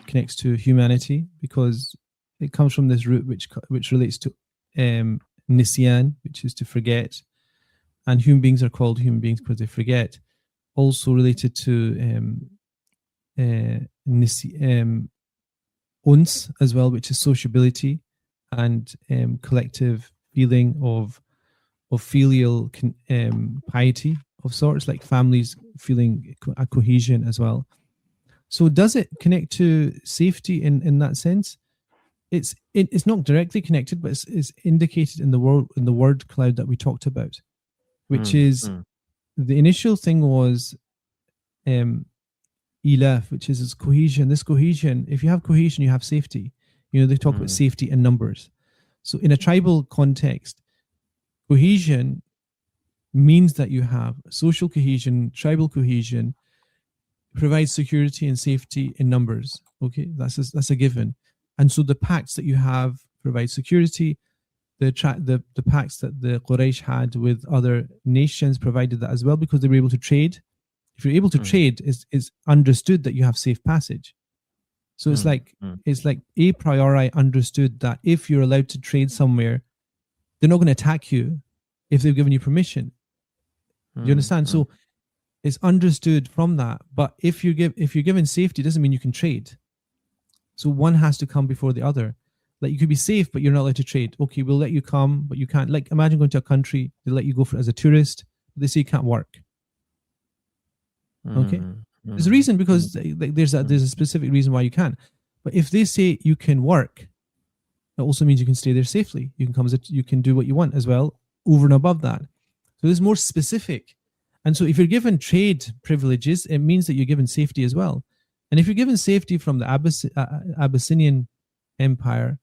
connects to humanity, because it comes from this root which relates to nisyan, which is to forget, and human beings are called human beings because they forget. Also related to uns as well, which is sociability and collective feeling of filial piety of sorts, like families feeling a cohesion as well. So does it connect to safety in that sense? It's not directly connected, but it's indicated in the word cloud that we talked about, which is the initial thing was ilaf, which is cohesion. This cohesion, if you have cohesion, you have safety. They talk about safety in numbers. So in a tribal context, cohesion means that you have social cohesion, tribal cohesion, provides security and safety in numbers. Okay, that's a given. And so the pacts that you have provide security. The pacts that the Quraysh had with other nations provided that as well, because they were able to trade. If you're able to trade, it's understood that you have safe passage. So it's like a priori understood that if you're allowed to trade somewhere, they're not going to attack you if they've given you permission. Do you understand? So it's understood from that. But if you're given safety, it doesn't mean you can trade. So one has to come before the other. Like you could be safe, but you're not allowed to trade. Okay, we'll let you come, but you can't. Like imagine going to a country, they let you go as a tourist. They say you can't work. Okay, There's a reason, because there's a specific reason why you can. But if they say you can work, that also means you can stay there safely. You can do what you want as well, over and above that. So it's more specific. And so if you're given trade privileges, it means that you're given safety as well. And if you're given safety from the Abyssinian Empire,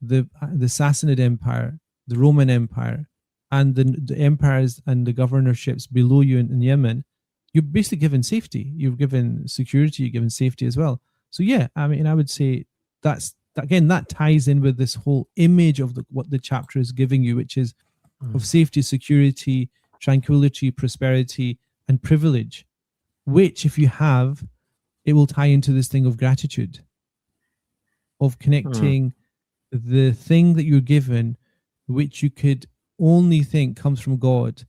the Sassanid Empire, the Roman Empire, and the empires and the governorships below you in Yemen, you're basically given safety. You're given security, you're given safety as well. So yeah, I mean, I would say that ties in with this whole image of what the chapter is giving you, which is of safety, security, tranquility, prosperity, and privilege, which if you have, it will tie into this thing of gratitude, of connecting the thing that you're given, which you could only think comes from God,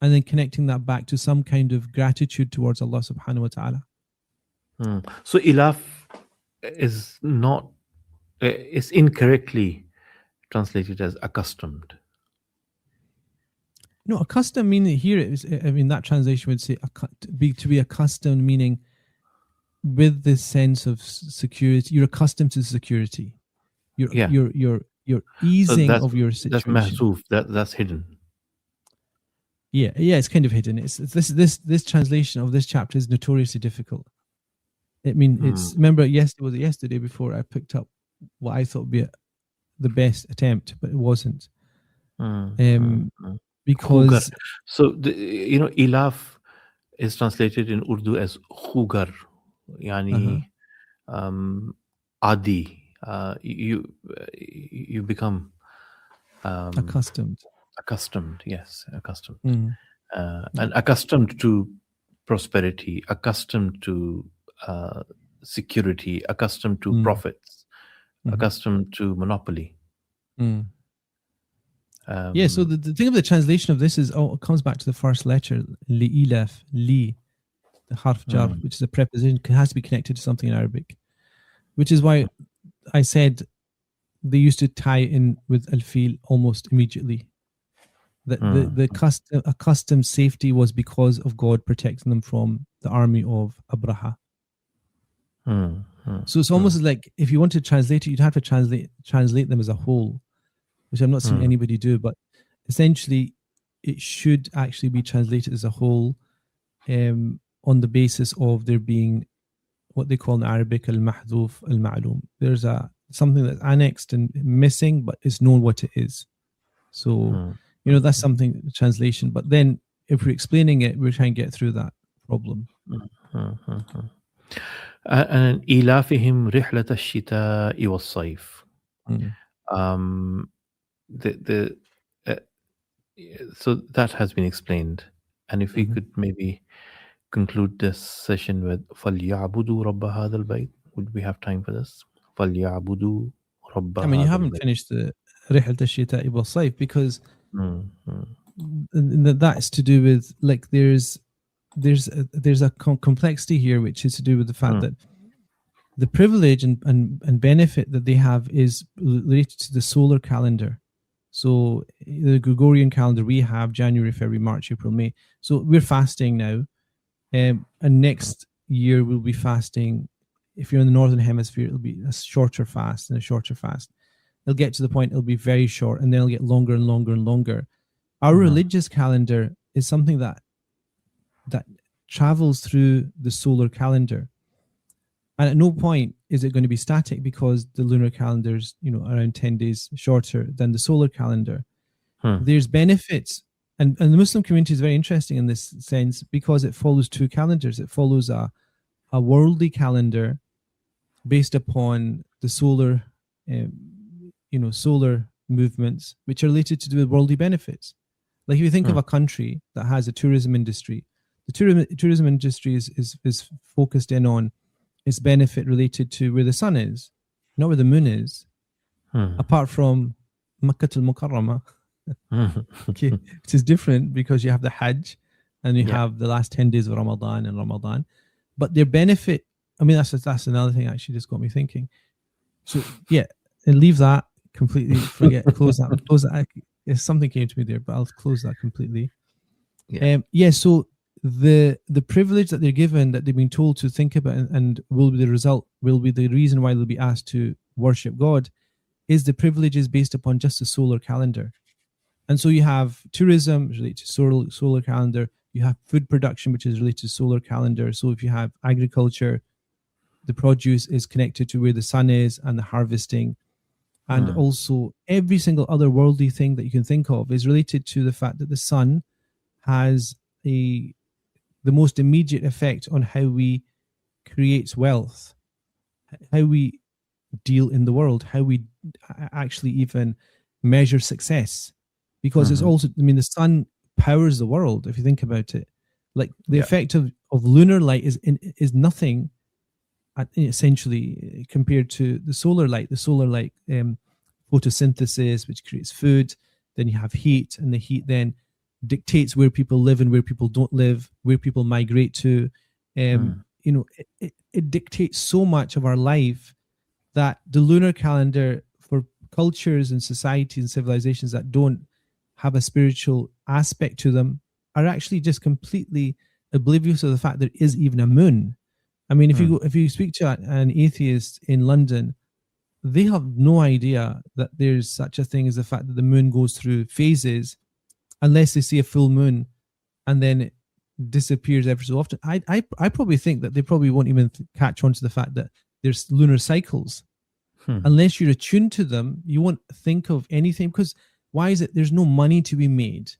and then connecting that back to some kind of gratitude towards Allah subhanahu wa ta'ala. So ilaf is not, is incorrectly translated as accustomed. No, accustomed meaning here is, I mean, that translation would say to be accustomed, meaning with this sense of security. You're accustomed to security. You're easing of your situation. That's mahzoof. That's hidden. Yeah, it's kind of hidden. It's this translation of this chapter is notoriously difficult. I mean, remember yesterday before I picked up what I thought would be the best attempt, but it wasn't. Because so ilaf is translated in Urdu as khugar, yani adi. You become accustomed. Yes, accustomed. And accustomed to prosperity, accustomed to security, accustomed to profits, accustomed to monopoly. So the thing of the translation of this is, it comes back to the first letter, li'ilaf, li, the harf jar, which is a preposition, has to be connected to something in Arabic, which is why I said they used to tie in with al-fil almost immediately. That the accustomed safety was because of God protecting them from the army of Abraha. So it's almost like if you want to translate it, you'd have to translate them as a whole, which I'm not seeing anybody do, but essentially it should actually be translated as a whole, on the basis of there being what they call in Arabic al-mahdhuf al-ma'lum. There's something that's annexed and missing, but it's known what it is. So that's something, translation. But then if we're explaining it, we're trying to get through that problem. And ilafihim rihlat ash-shita'i was-sayf. So that has been explained, and if we could maybe conclude this session with فَلْيَعْبُدُوا رَبَّ هَذَا الْبَيْتِ. Would we have time for this? فَلْيَعْبُدُوا رَبَّ هَذَا. I mean, you haven't finished the رِحْلَةَ الشِّتَاءِ وَالصَّيْفِ, because that's to do with, like, there's a complexity here, which is to do with the fact that the privilege and benefit that they have is related to the solar calendar. So the Gregorian calendar, we have January, February, March, April, May. So we're fasting now. And next year we'll be fasting. If you're in the Northern Hemisphere, it'll be a shorter fast and a shorter fast. It'll get to the point it'll be very short, and then it'll get longer and longer and longer. Our religious calendar is something that travels through the solar calendar. And at no point is it going to be static, because the lunar calendar is, around 10 days shorter than the solar calendar. There's benefits. And the Muslim community is very interesting in this sense, because it follows two calendars. It follows a worldly calendar based upon the solar, solar movements, which are related to do with worldly benefits. Like if you think of a country that has a tourism industry, the tourism industry is focused in on its benefit related to where the sun is, not where the moon is, apart from Makkah al-Mukarramah. Okay, which is different because you have the Hajj and you have the last 10 days of Ramadan. But their benefit, I mean, that's another thing actually just got me thinking. So and leave that completely, close that. Something came to me there, but I'll close that completely. So the privilege that they're given, that they've been told to think about, and will be the result, will be the reason why they'll be asked to worship God, is the privileges based upon just the solar calendar. And so you have tourism related to solar calendar. You have food production, which is related to solar calendar. So if you have agriculture, the produce is connected to where the sun is and the harvesting. And also every single other worldly thing that you can think of is related to the fact that the sun has the most immediate effect on how we create wealth, how we deal in the world, how we actually even measure success. Because it's also, I mean, the sun powers the world, if you think about it. Like the effect of lunar light is nothing essentially compared to the solar light. The solar light, photosynthesis, which creates food. Then you have heat, and the heat then dictates where people live and where people don't live, where people migrate to. You know, it dictates so much of our life that the lunar calendar, for cultures and societies and civilizations that don't have a spiritual aspect to them, are actually just completely oblivious of the fact there is even a moon. I mean, if you speak to an atheist in London, they have no idea that there's such a thing as the fact that the moon goes through phases, unless they see a full moon and then it disappears every so often. I probably think that they probably won't even catch on to the fact that there's lunar cycles. Unless you're attuned to them, you won't think of anything. Because why is it? There's no money to be made.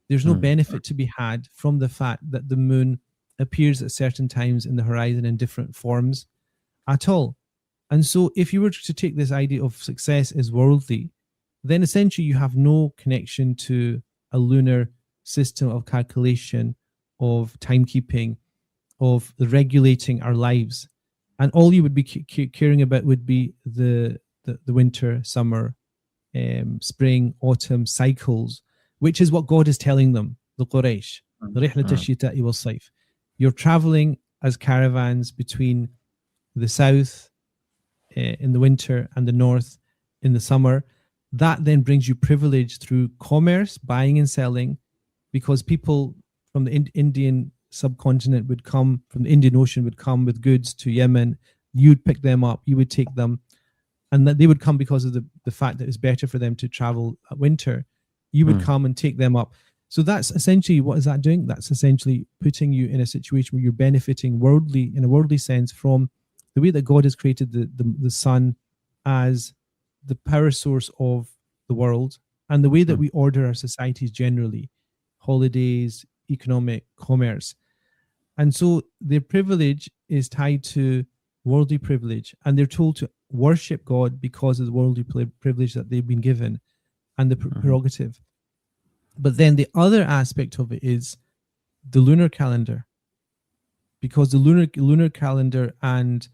There's no benefit to be had from the fact that the moon appears at certain times in the horizon in different forms at all. And so if you were to take this idea of success as worldly, then essentially you have no connection to a lunar system of calculation, of timekeeping, of regulating our lives. And all you would be caring about would be the winter, summer, spring, autumn cycles, which is what God is telling them, the Quraysh. You're traveling as caravans between the south in the winter and the north in the summer. That then brings you privilege through commerce, buying and selling, because people from the Indian subcontinent would come, from the Indian Ocean would come with goods to Yemen. You'd pick them up, you would take them, and that they would come because of the fact that it's better for them to travel at winter. You would come and take them up. So that's essentially, what is that doing? That's essentially putting you in a situation where you're benefiting worldly, in a worldly sense, from the way that God has created the sun as the power source of the world, and the way that we order our societies generally, holidays, economic, commerce. And so their privilege is tied to worldly privilege, and they're told to worship God because of the worldly privilege that they've been given and the prerogative. But then the other aspect of it is the lunar calendar, because the lunar calendar and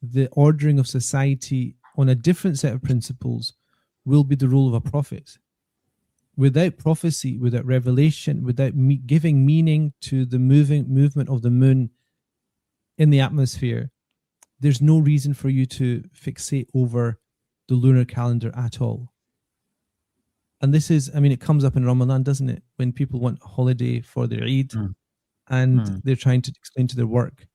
the ordering of society on a different set of principles will be the role of a prophet. Without prophecy, without revelation, without giving meaning to the movement of the moon in the atmosphere, there's no reason for you to fixate over the lunar calendar at all. And this is, I mean, it comes up in Ramadan, doesn't it? When people want a holiday for their Eid and they're trying to explain to their work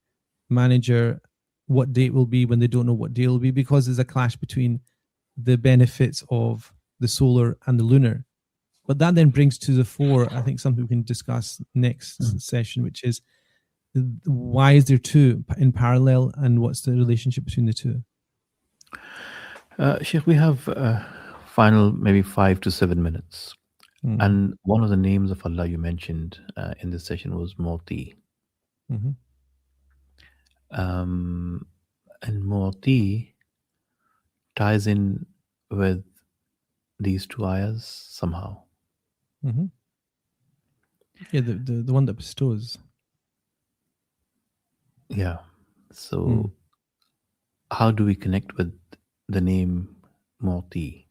manager what date will be when they don't know what day will be, because there's a clash between the benefits of the solar and the lunar. But that then brings to the fore, I think, something we can discuss next session, which is why is there two in parallel, and what's the relationship between the two? Shaykh, we have final maybe 5 to 7 minutes. And one of the names of Allah you mentioned in this session was Moti. And Moti ties in with these two ayahs somehow. Yeah, the one that bestows. Yeah. So how do we connect with the name Moti?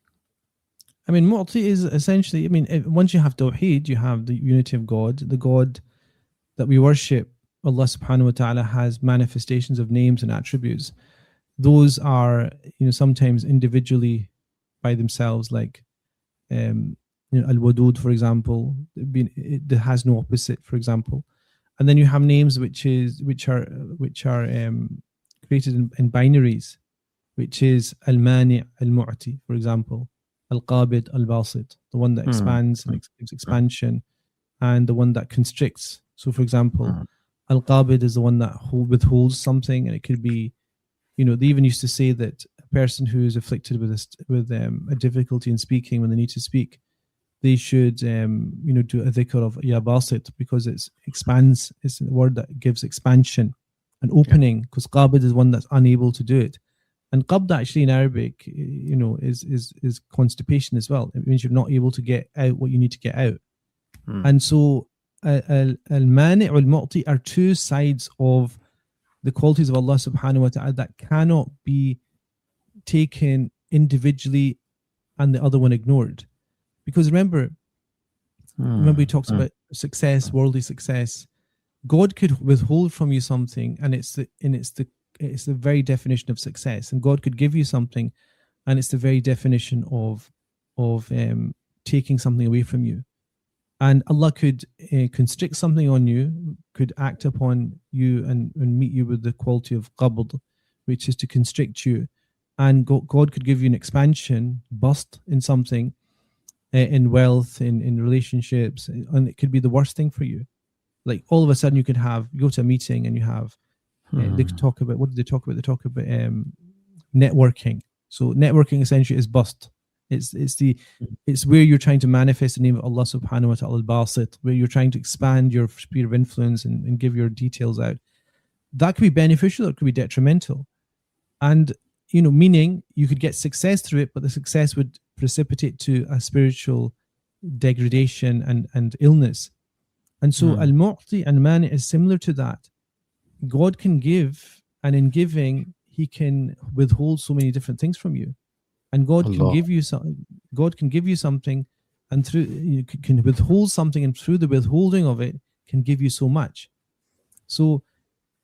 I mean, Mu'ti is essentially, I mean, once you have Tawheed, you have the unity of God. The God that we worship, Allah subhanahu wa ta'ala, has manifestations of names and attributes. Those are, sometimes individually by themselves, like Al-Wadud, for example, it has no opposite, for example. And then you have names which are created in binaries, which is al-mani' al-mu'ti, for example, al-qabid al-basit, the one that expands and gives expansion, and the one that constricts. So, for example, al-qabid is the one that withholds something, and it could be, they even used to say that a person who is afflicted with a difficulty in speaking, when they need to speak, they should do a dhikr of ya basit, because it expands. It's a word that gives expansion and opening, because qabid is one that's unable to do it. And qabd actually in Arabic, is constipation as well. It means you're not able to get out what you need to get out. And so al-mani' wal-mu'ti are two sides of the qualities of Allah subhanahu wa ta'ala that cannot be taken individually and the other one ignored. Because remember he talks about success, worldly success. God could withhold from you something, and it's the very definition of success. And God could give you something, and it's the very definition of taking something away from you. And Allah could constrict something on you, could act upon you and meet you with the quality of qabd, which is to constrict you. And God could give you an expansion, bust in something, in wealth, in relationships, and it could be the worst thing for you. Like all of a sudden you go to a meeting and you have, they talk about, what did they talk about? They talk about networking. So networking essentially is bust. It's where you're trying to manifest the name of Allah subhanahu wa ta'ala al-basit, where you're trying to expand your sphere of influence and give your details out. That could be beneficial or it could be detrimental. And, meaning you could get success through it, but the success would precipitate to a spiritual degradation and illness. And so al-mu'ti and mani is similar to that. God can give, and in giving, he can withhold so many different things from you. And God can give you something, and you can withhold something, and through the withholding of it can give you so much. So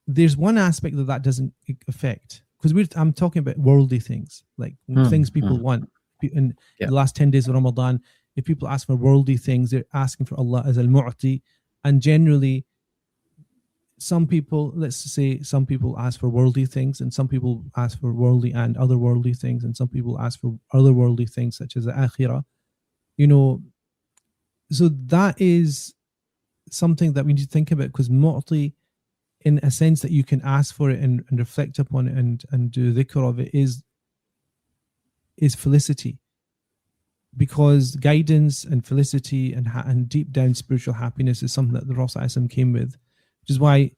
there's one aspect that doesn't affect, because I'm talking about worldly things, like things people want. In the last 10 days of Ramadan, if people ask for worldly things, they're asking for Allah as al-mu'ti. And generally, some people ask for worldly things, and some people ask for worldly and otherworldly things, and some people ask for otherworldly things such as the akhirah. So that is something that we need to think about, because mu'ti, in a sense that you can ask for it and reflect upon it and do dhikr of it, is felicity. Because guidance and felicity and deep down spiritual happiness is something that the Prophet ﷺ came with, which is why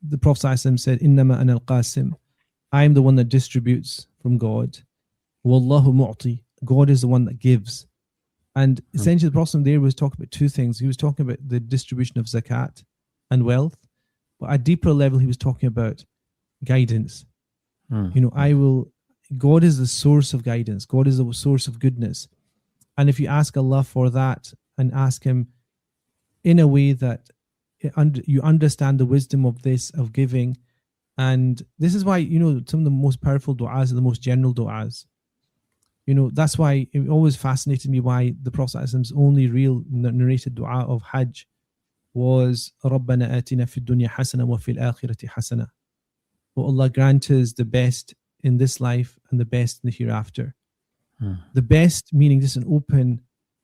the Prophet ﷺ said, "Innama ana al-qasim," I am the one that distributes from God. Wallahu mu'ti, God is the one that gives. And essentially the Prophet there was talking about two things. He was talking about the distribution of zakat and wealth, but at a deeper level he was talking about guidance. God is the source of guidance. God is the source of goodness. And if you ask Allah for that and ask him in a way that you understand the wisdom of this, of giving, and this is why, some of the most powerful du'as are the most general du'as. That's why it always fascinated me why the Prophet's only real narrated du'a of Hajj was رَبَّنَا آتِنَا فِي الدُّنْيَا حَسَنَةً وَفِي الْآخِرَةِ حَسَنَةً. Oh Allah, grant us the best in this life and the best in the hereafter. The best meaning just an open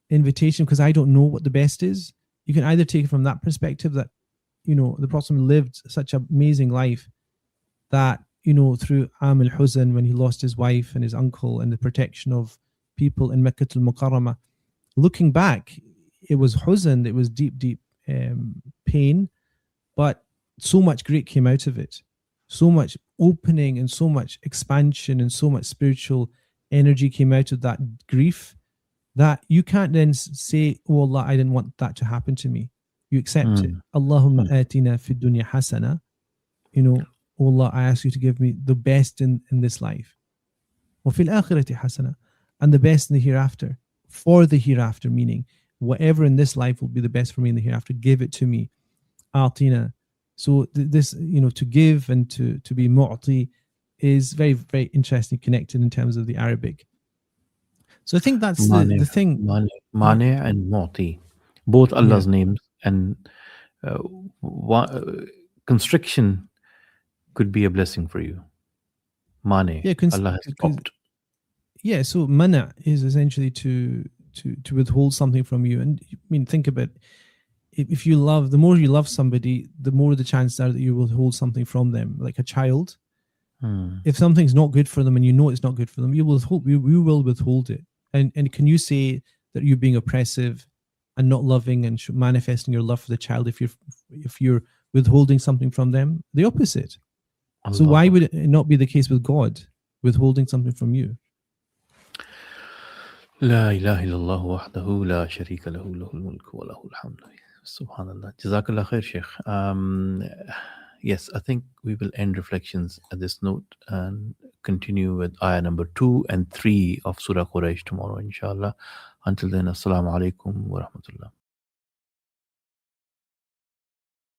invitation, because I don't know what the best is. You can either take it from that perspective that, the Prophet lived such an amazing life that, through Am al-Huzn, when he lost his wife and his uncle, and the protection of people in Makkah al-Mukarramah, looking back, it was huzn, it was deep pain, but so much great came out of it. So much opening and so much expansion and so much spiritual energy came out of that grief, that you can't then say, "Oh Allah, I didn't want that to happen to me." You accept it. Allahumma atina fid dunya hasana. Oh Allah, I ask you to give me the best in this life. Wa fil akhirati hasana, and the best in the hereafter. For the hereafter, meaning whatever in this life will be the best for me in the hereafter, give it to me. Atina. So this, to give and to be mu'ti is very, very interestingly connected in terms of the Arabic. So I think that's the thing. Mani and mu'ti, both Allah's names, and Constriction could be a blessing for you. Mane, Yeah, Allah has stopped. Yeah, so mana is essentially to withhold something from you. And I mean, think about if you love, the more you love somebody, the more the chances are that you will withhold something from them. Like a child, if something's not good for them and you know it's not good for them, you will withhold it. And can you say that you're being oppressive and not loving and manifesting your love for the child if you're withholding something from them? The opposite. So why would it not be the case with God withholding something from you? لا إله إلا الله وحده لا شريك له له الملك وله الحمد. Subhanallah. Jazakallah khair, Shaykh. Yes, I think we will end reflections at this note and continue with ayah number 2 and 3 of Surah Qureysh tomorrow, inshallah. Until then, Assalamu alaikum wa rahmatullah.